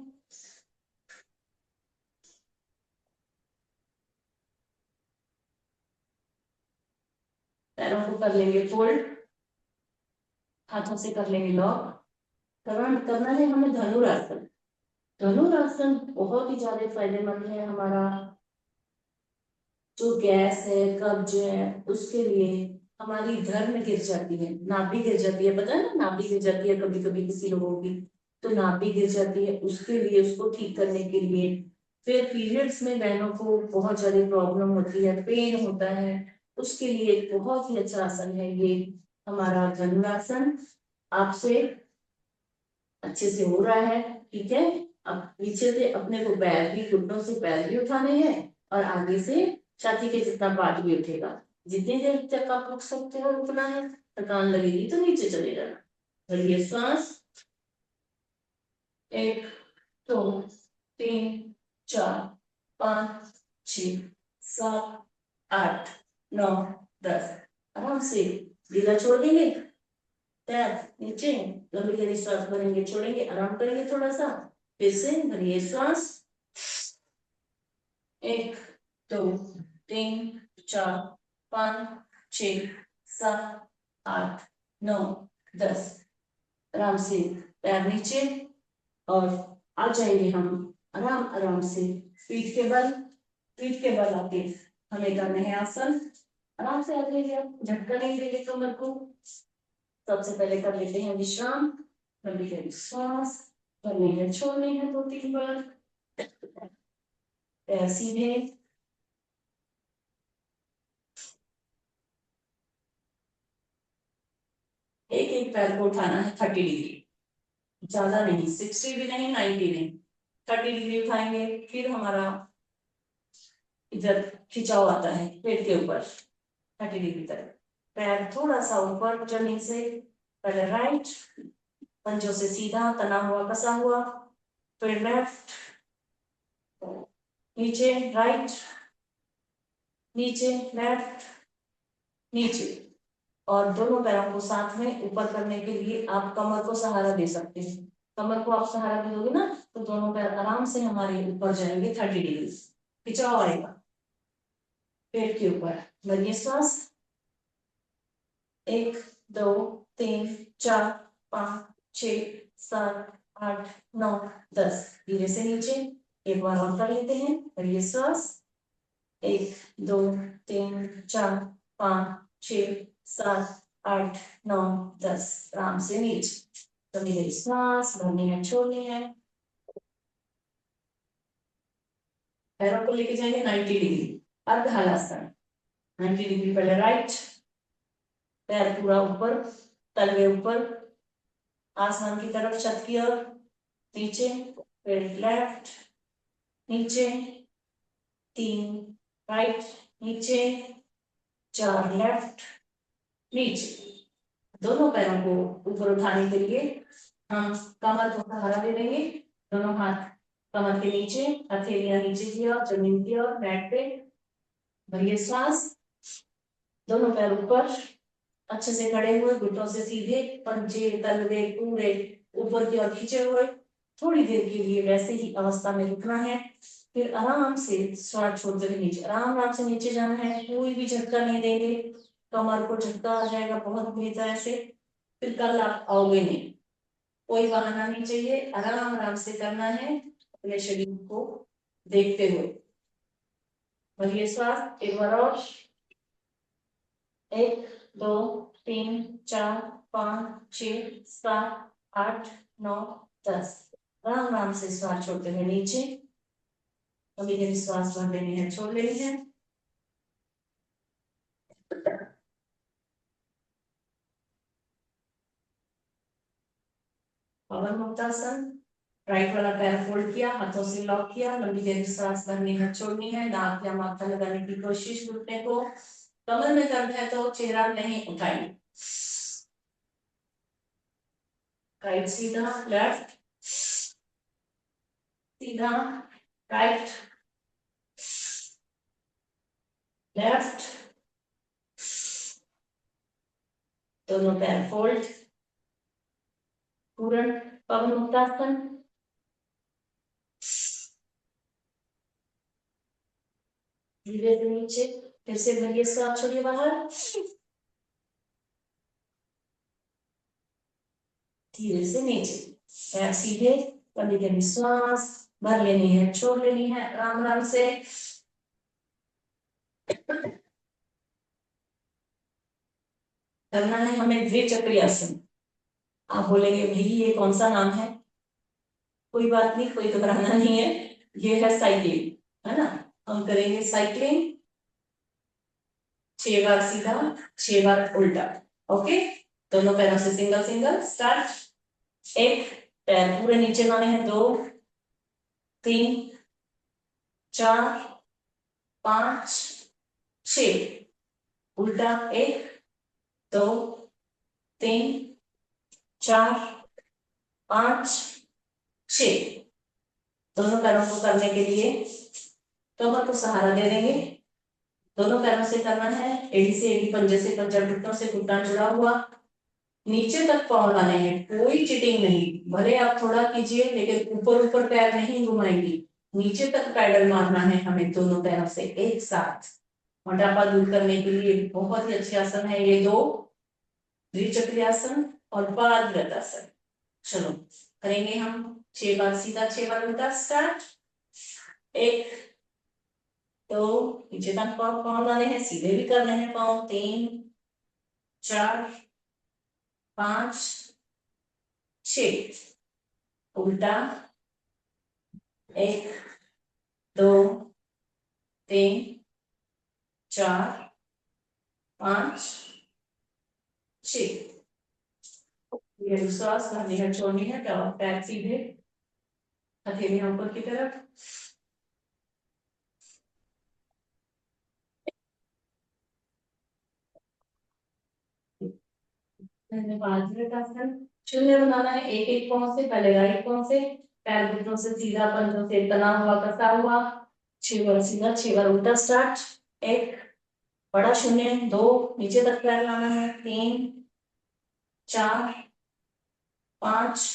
पैरों को कर लेंगे फोल्ड, हाथों से कर लेंगे लॉक। करना है हमें धनुरासन। धनुरासन बहुत ही ज्यादा फायदेमंद है, हमारा जो गैस है, कब्ज है, उसके लिए। हमारी धर्म गिर जाती है, नाभि गिर जाती है, पता है ना, नाभि गिर जाती है कभी कभी किसी लोगों की, तो नाभि गिर जाती है, उसके लिए, उसको ठीक करने के लिए। फिर पीरियड्स में बहनों को बहुत ज्यादा प्रॉब्लम होती है, पेन होता है, उसके लिए एक बहुत ही अच्छा आसन है ये हमारा धनुरासन। आपसे अच्छे से हो रहा है, ठीक है। अब पीछे से अपने को पैर भी, घुटनों से पैर भी उठाने हैं और आगे से छाती के जितना पार्ट भी उठेगा। जितनी देर तक आप रुक सकते हो रुकना है, थकान लगेगी तो नीचे चले जाना। भरिए श्वास, 1 2 3 4 5 6 7 8 9 10। आराम से ढीला छोड़ देंगे, पैर नीचे, लंबी गहरी सांस भरेंगे, छोड़ेंगे, आराम करेंगे थोड़ा सा, फिर से भरिए सांस। 1 2 3 4 5 6 7 8 9 10। आराम से पैर नीचे और आ जाएंगे हम आराम आराम से पीठ के बल, पीठ के बल आके हमें करने हैं आसन। आराम से आ जाइए, आप झटका नहीं देंगे कमर को। सबसे पहले कर लेते हैं विश्राम, लंबी गहरी सांस भरनी है, छोड़नी है 2-3 बार। पैर सीधे, एक एक पैर को उठाना है 30 डिग्री, ज्यादा नहीं, 60 भी नहीं, 90 नहीं, 30 डिग्री उठाएंगे। फिर हमारा इधर खिंचाव आता है पेट के ऊपर 30 डिग्री तक, पैर थोड़ा सा ऊपर जमीन से, पहले राइट, पंजों से सीधा तना हुआ कसा हुआ, फिर लेफ्ट, नीचे राइट, नीचे लेफ्ट, नीचे। और दोनों पैरों को साथ में ऊपर करने के लिए आप कमर को सहारा दे सकते हैं। कमर को आप सहारा दोगे ना तो दोनों पैर आराम से हमारे ऊपर जाएंगे 30 डिग्री, खिंचाव आएगा पेट के ऊपर। भरिए सांस, 1 2 3 4 5 6 7 8 9 10। धीरे से नीचे, एक बार और कर लेते हैं, भरिए सांस, 1 2 3 4 5 6 7 8 9 10। आराम से नीचे, तो मेरी सांस भरनी है, छोड़नी है। पैरों को लेके जाएंगे 90 डिग्री, अर्ध हलासन। 90 डिग्री पहले राइट, पैर पूरा ऊपर, तलवे ऊपर, आसमान की तरफ, छत की ओर, नीचे, फिर लेफ्ट, नीचे, 3 राइट, नीचे, 4 लेफ्ट, नीचे। दोनों पैरों को ऊपर उठाने के लिए हम कमर को सहारा दे देंगे, दोनों हाथ कमर के नीचे, हथेलियां नीचे की ओर, जमीन की ओर, मैट पे। भरिए सांस, दोनों पैर ऊपर, अच्छे से खड़े हुए, घुटनों से सीधे, पंजे तलवे पूरे ऊपर की ओर खींचे हुए। थोड़ी देर के लिए वैसे ही अवस्था में रुकना है, फिर आराम से श्वास छोड़ते हुए नीचे, आराम आराम से नीचे जाना है, कोई भी झटका नहीं देंगे, कमर को झटका आ जाएगा बहुत बुरी तरह से, फिर कल आप आओगे नहीं। कोई बहाना नहीं चाहिए, आराम आराम से करना है अपने शरीर को देखते हुए। भरिए श्वास, एक बार और, 1 2 3 4 5 6 7 8 9 10। आराम आराम से श्वास छोड़ते हुए नीचे, अभी जब श्वास भर लेनी है, छोड़ लेनी है। पवन मुक्तासन, राइट वाला पैर फोल्ड किया, हाथों से लॉक किया, लंबी गहरी सांस भरनी है, छोड़नी है, नाक या माथा लगाने की कोशिश, घुटने को, कमर में दर्द है तो चेहरा नहीं उठाएंगे। राइट सीधा, लेफ्ट सीधा, राइट लेफ्ट, दोनों पैर फोल्ड, पूर्ण पवन मुक्तासन। धीरे से नीचे, फिर से भरिए सांस, छोड़िए बाहर, धीरे से नीचे, पैर सीधे, लंबी गहरी सांस भर लेनी है, छोड़ लेनी है, आराम आराम से। करना है हमें द्विचक्री आसन। आप बोलेंगे भाई ये कौन सा नाम है, कोई बात नहीं, कोई घबराना नहीं है, ये है साइकिलिंग, है ना। हम करेंगे साइकिलिंग 6 बार सीधा, 6 बार उल्टा। ओके, दोनों पैरों से सिंगल सिंगल स्टार्ट। 1 पैर पूरे नीचे लाने हैं, 2 3 4 5 6, उल्टा, 1 2 3 4 5 6। दोनों पैरों को करने के लिए कमर को सहारा दे देंगे, दोनों पैरों से करना है। एड़ी से एड़ी, पंजे से पंजा, घुटनों से घुटना जुड़ा हुआ, नीचे तक पाँव लाने हैं, कोई चिटिंग नहीं। भले आप थोड़ा कीजिए लेकिन ऊपर ऊपर पैर नहीं घुमाएंगी, नीचे तक पैडल मारना है हमें दोनों पैरों से एक साथ। मोटापा दूर करने के लिए बहुत ही अच्छे आसन है ये दो, द्विचक्रियासन और पादव्रतासन। चलो करेंगे हम 6 बार सीधा, 6 बार उल्टा। स्टार्ट। एक, दो, नीचे तक पाँव पाँव लाने हैं, सीधे भी करने हैं पाँव। 3, 4, 5, 6, उल्टा। 1, 2, 3, 4, 5, 6। ये श्वास भरनी है, छोड़नी है, पैर सीधे, हथेलियां ऊपर की तरफ। शून्य बनाना है, एक एक पाँव से, पहले राइट पाँव से, पैर घुटनों से सीधा, पंजों से तना हुआ, कसा हुआ। 6 बार सीधा, 6 बार उल्टा। स्टार्ट। एक, बड़ा शून्य। 2, नीचे तक पैर लाना है। 3, 4, 5,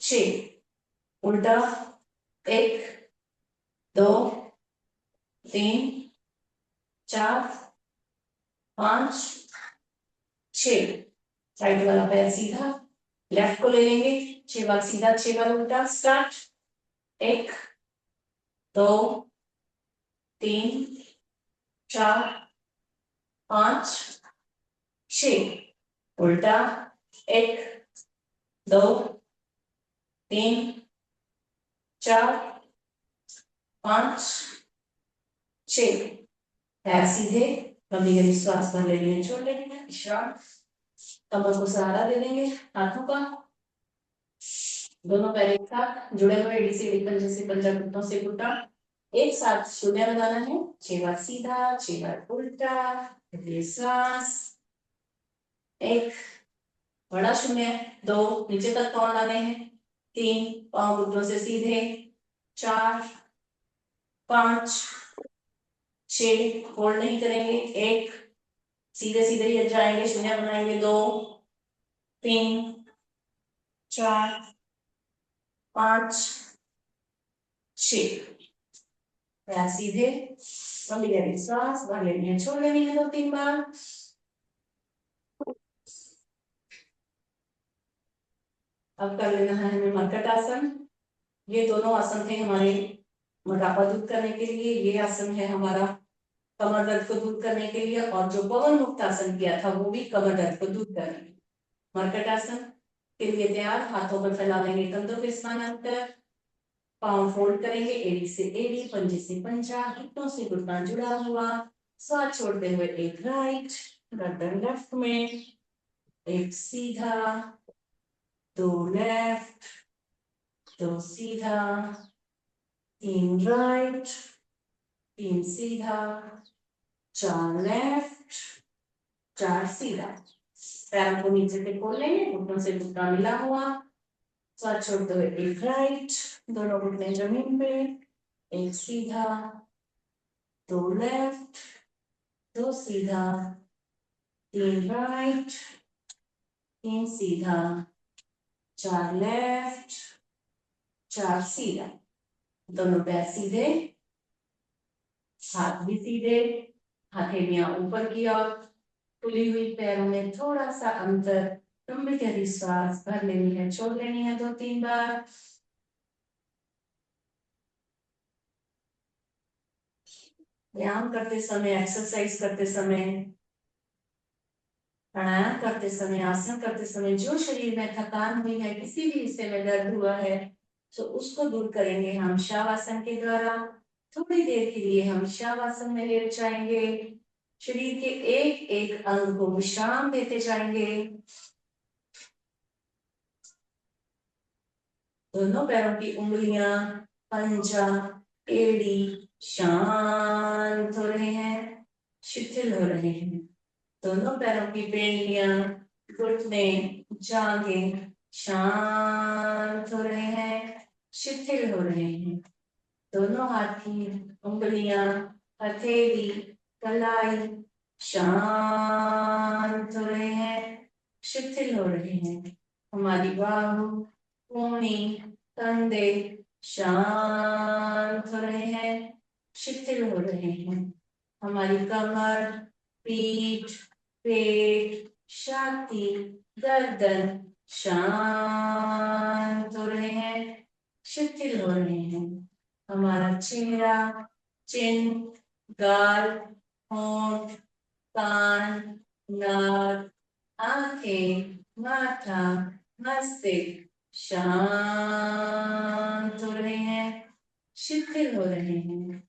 6, उल्टा। 1, 2, 3, 4, 5, 6। राइट वाला पैर सीधा, लेफ्ट को ले लेंगे। 6 बार सीधा, 6 बार उल्टा। स्टार्ट। 1, 2, 3, 4, 5, 6, उल्टा। 1, 2, 3, 4, 5, 6। पैर सीधे, कभी कभी श्वास भर लेनी है, छोड़ लेनी है। विश्राम। कमर को सहारा दे देंगे हाथों का। दोनों पैर एक साथ जुड़े हुए, एड़ी से एड़ी, पंजे से पंजा, घुटनों से घुटना। एक साथ शून्य लगाना है। 6 बार सीधा, 6 बार उल्टा। सांस। 1, बड़ा शून्य। 2, नीचे तक पाँव लाने हैं। 3, पाँव घुटनों से सीधे। 4, 5, 6, होल्ड नहीं करेंगे। 1, सीधे सीधे ही जाएंगे, शून्य बनाएंगे। 2, 3, 4, 5, 6। पैर सीधे, लंबी गहरी सांस भर लेनी है, छोड़ लेनी है 2-3 बार। अब कर लेना है हमें मरकट आसन। ये दोनों आसन थे हमारे मोटापा दूर करने के लिए। ये आसन है हमारा कमर दर्द को दूर करने के लिए, और जो पवन मुक्त आसन किया था वो भी कमर दर्द को दूर करने। मरकट आसन के लिए तैयार, हाथों पर फैला देंगे कंधों के समानांतर, पांव फोल्ड करेंगे, एड़ी से एड़ी, पंजे से पंजा, घुटनों से घुटना जुड़ा हुआ। सांस छोड़ते हुए एक राइट, गर्दन लेफ्ट में, एक सीधा, 2 लेफ्ट, 2 सीधा, 3 राइट, 3 सीधा, 4 लेफ्ट, 4 सीधा। पैरों को नीचे से खोल लेंगे, घुटनों से घुटना मिला हुआ। सांस छोड़ते हुए एक राइट, दोनों घुटने जमीन पे, एक सीधा, 2 लेफ्ट, 2 सीधा, 3 राइट, 3 सीधा, 4 लेफ्ट, 4 सीधा। दोनों पैर सीधे, हाथ भी सीधे, हथेलियां ऊपर की ओर, खुली हुई पैरों में थोड़ा सा अंतर। लंबी गहरी सांस भर लेनी है, छोड़ लेनी है 2-3 बार। व्यायाम करते समय, एक्सरसाइज करते समय, प्राणायाम करते समय, आसन करते समय जो शरीर में थकान हुई है, किसी भी हिस्से में दर्द हुआ है, तो उसको दूर करेंगे हम शवासन के द्वारा। थोड़ी देर के लिए हम शवासन में लेट जाएंगे, शरीर के एक एक अंग को विश्राम देते जाएंगे। दोनों पैरों की उंगलियां, पंजा, एड़ी शांत हो रहे हैं, शिथिल हो रहे हैं। दोनों पैरों की बेड़ियां, घुटने, जांघें शांत हो रहे हैं, शिथिल हो रहे हैं। दोनों हाथ की उंगलियां, हथेली, कलाई शांत हो रहे हैं, शिथिल हो रहे हैं। हमारी बाहु, कोहनी, कंधे शांत हो रहे हैं, शिथिल हो रहे हैं। हमारी कमर, पीठ, पेट, छाती, गर्दन शांत हो रहे हैं, शिथिल हो रहे हैं। हमारा चेहरा, चिन, गाल, होंठ, कान, नाक, आंखें, माथा, मस्तिष्क शांत हो रहे हैं, शिथिल हो रहे हैं।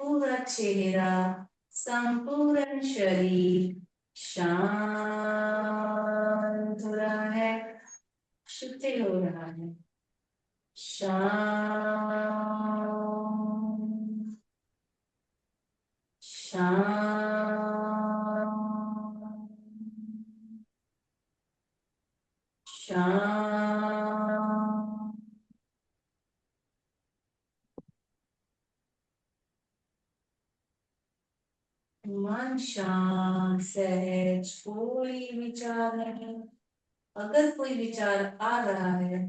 पूरा चेहरा, संपूर्ण शरीर शांत हो रहा है, शिथिल हो रहा है। शांत, शांत, शांत। मन शांत, सहज, कोई विचार नहीं। अगर कोई विचार आ रहा है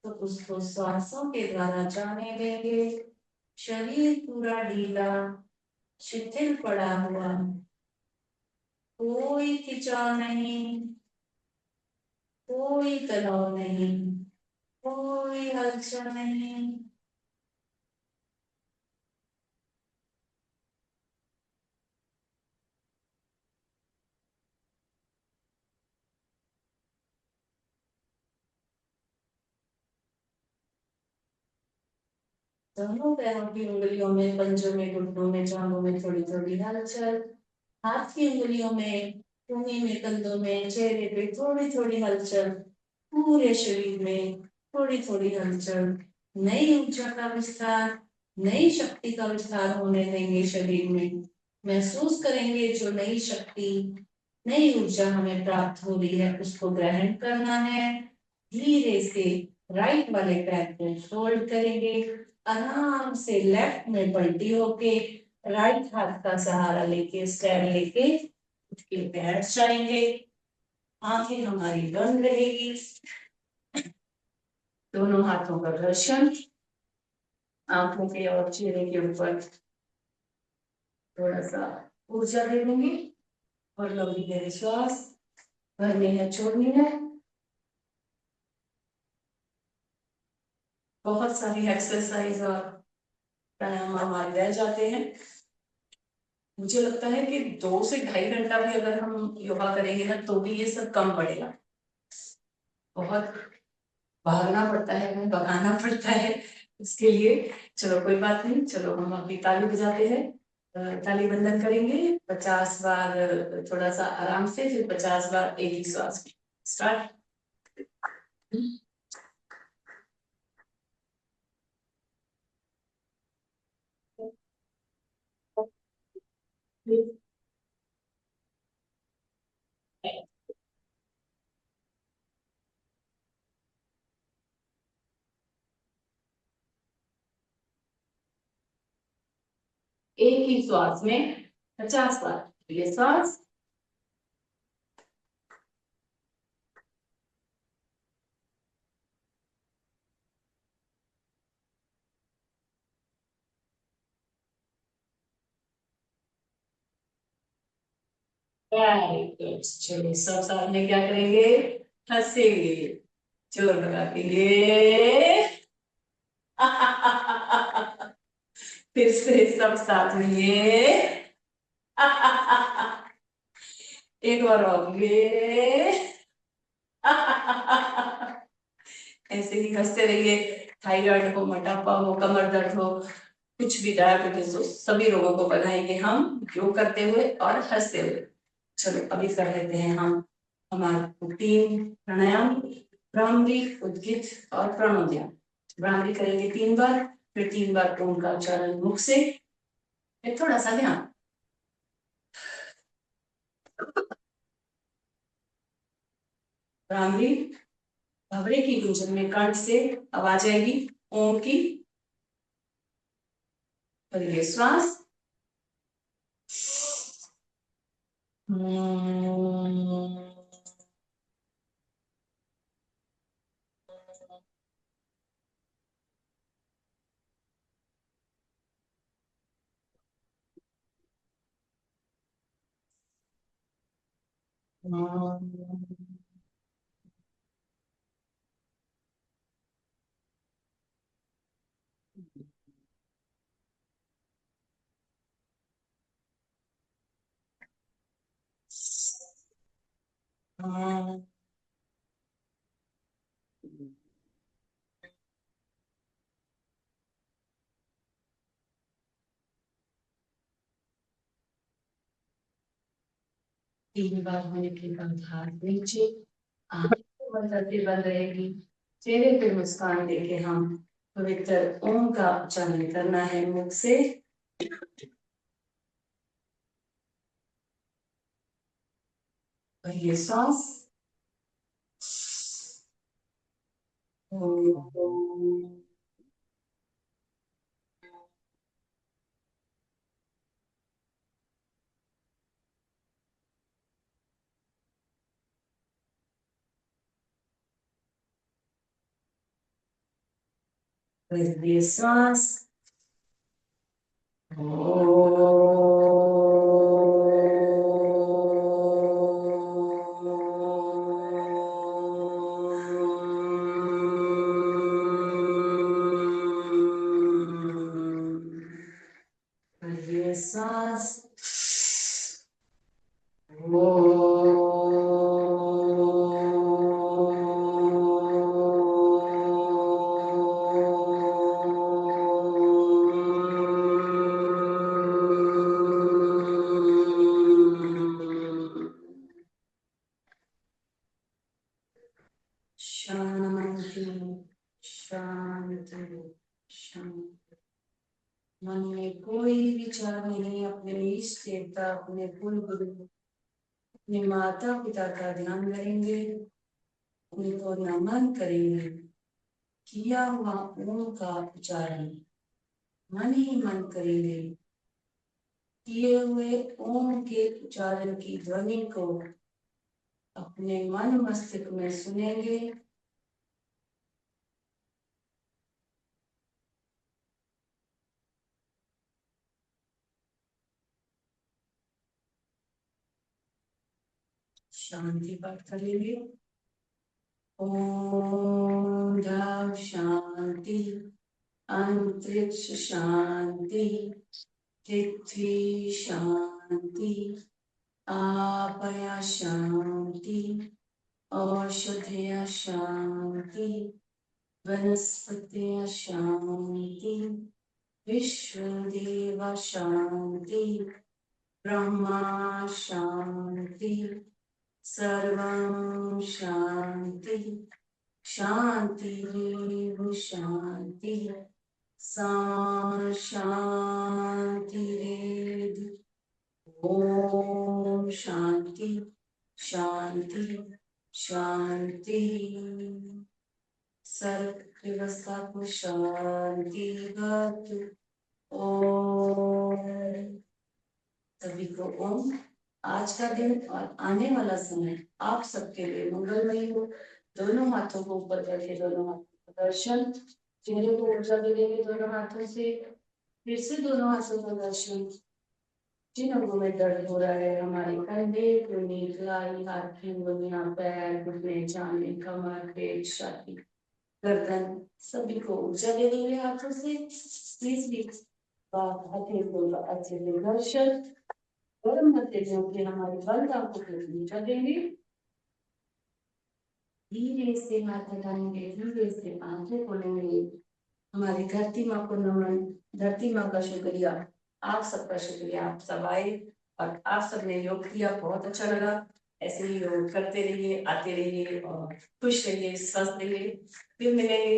तो उसको सांसों के द्वारा जाने देंगे। शरीर पूरा ढीला, शिथिल पड़ा हुआ, कोई खिंचाव नहीं, कोई तनाव नहीं, कोई हलचल नहीं। दोनों पैरों की उंगलियों में, पंजों में, घुटनों में, जांघों में थोड़ी थोड़ी हलचल। हाथ की उंगलियों में, टूनी में, कंधों में, चेहरे पे थोड़ी थोड़ी हलचल। पूरे शरीर में थोड़ी थोड़ी हलचल। नई ऊर्जा का विस्तार, नई शक्ति का विस्तार होने देंगे शरीर में। महसूस करेंगे जो नई शक्ति, नई ऊर्जा हमें प्राप्त हो रही है, उसको ग्रहण करना है। धीरे से राइट वाले पैर को फोल्ड करेंगे, आराम से लेफ्ट में पलटी होके राइट हाथ का सहारा लेके, स्टैंड लेके उठ के बैठ जाएंगे। आंखें हमारी बंद रहेगी, दोनों हाथों का घर्षण आंखों के और चेहरे के ऊपर थोड़ा सा ऊर्जा दे देंगे। और लंबी गहरी श्वास भरनी है, छोड़नी है। बहुत सारी एक्सरसाइज और प्राणायाम हमारे रह जाते हैं। मुझे लगता है कि 2 से ढाई घंटा भी अगर हम योगा करेंगे ना तो भी ये सब कम पड़ेगा। बहुत भागना पड़ता है, हमें भगाना पड़ता है इसके लिए। चलो कोई बात नहीं, चलो हम अपनी ताली बजाते हैं। ताली बंधन करेंगे 50 बार, थोड़ा सा आराम से, फिर 50 बार एक ही श्वास में। स्टार्ट। एक ही श्वास में 50 बार ये श्वास। Very good. चलिए सब साथ में क्या करेंगे, हंसेंगे, जोर लगा के ये फिर से सब साथ में ये एक बार और ये ऐसे ही हंसते रहिए। थायराइड हो, मोटापा हो, कमर दर्द हो, कुछ भी, डायबिटीज हो, सभी रोगों को बनाएंगे हम योग करते हुए और हंसते हुए। चलो अभी कर लेते हैं हम हमारा 3 प्राणायाम, भ्रामरी, उद्गित और प्राणायाम। भ्रामरी करेंगे 3 बार, फिर 3 बार ओम का उच्चारण मुख से। फिर थोड़ा सा ध्यान। भ्रामरी, भवरे की गुंजन में कंठ से आवाज आएगी ओम की, और ये श्वास तीन बार होने के बाद हाथ नीचे, आंखें बंद करके बंद रहेगी। चेहरे पे मुस्कान देके हम पवित्र ओम का उच्चारण करना है मुख से। पहले सांस ओम, पहले सांस पहले सांस शांति शांति शांति। मन में कोई विचार नहीं, अपने इष्ट देवता, अपने कुल गुरु, अपने माता पिता का ध्यान करेंगे, उनको नमन करेंगे। किया हुआ ओम का उच्चारण मन ही मन करेंगे। किए हुए ओम के उच्चारण की ध्वनि को अपने मन मस्तिष्क में सुनेंगे। शांति पाठ करेंगे। ओम ध्यान शांति, अंतरिक्ष शांति, पृथ्वी शांति, आपया शांति, औषधया शांति, वनस्पतिया शांति, विश्वदेवा शांति, ब्रह्मा शांति, सर्वं शांति शांतिरेव शांति सा शांतिरेव। ओम शांति शांति शांति। सर्व व्यवस्था को शांति भक्ति। ओम सभी को ओम। आज का दिन और आने वाला समय आप सबके लिए मंगलमय हो। दोनों हाथों को ऊपर करके दोनों हाथों का दर्शन, चेहरे को ऊर्जा मिलेगी दोनों हाथों से। फिर से दोनों हाथों का दर्शन। जिन अंगों में दर्द हो रहा है, हमारे कंधे, कूहनी, कलाई, हाथ की उंगलियां, पैर, घुटने, जांघें, कमर, पेट, छाती, गर्दन, सभी को ऊर्जा दे देंगे हाथों से। तीसरी बात, हथेलियों का अच्छे से दर्शन। गर्म हथेलियों के हमारे बंद आंखों को ऊर्जा देंगे। धीरे से हाथ हटाएंगे, धीरे से आंखें खोलेंगे। हमारी धरती माँ को नमन, धरती माँ का शुक्रिया, आप सबका शुक्रिया। आप सब आए और आप सबने योग किया, बहुत अच्छा लगा। ऐसे ही योग करते रहिए, आते रहिए और खुश रहिए, स्वस्थ रहिए। फिर मिलेंगे।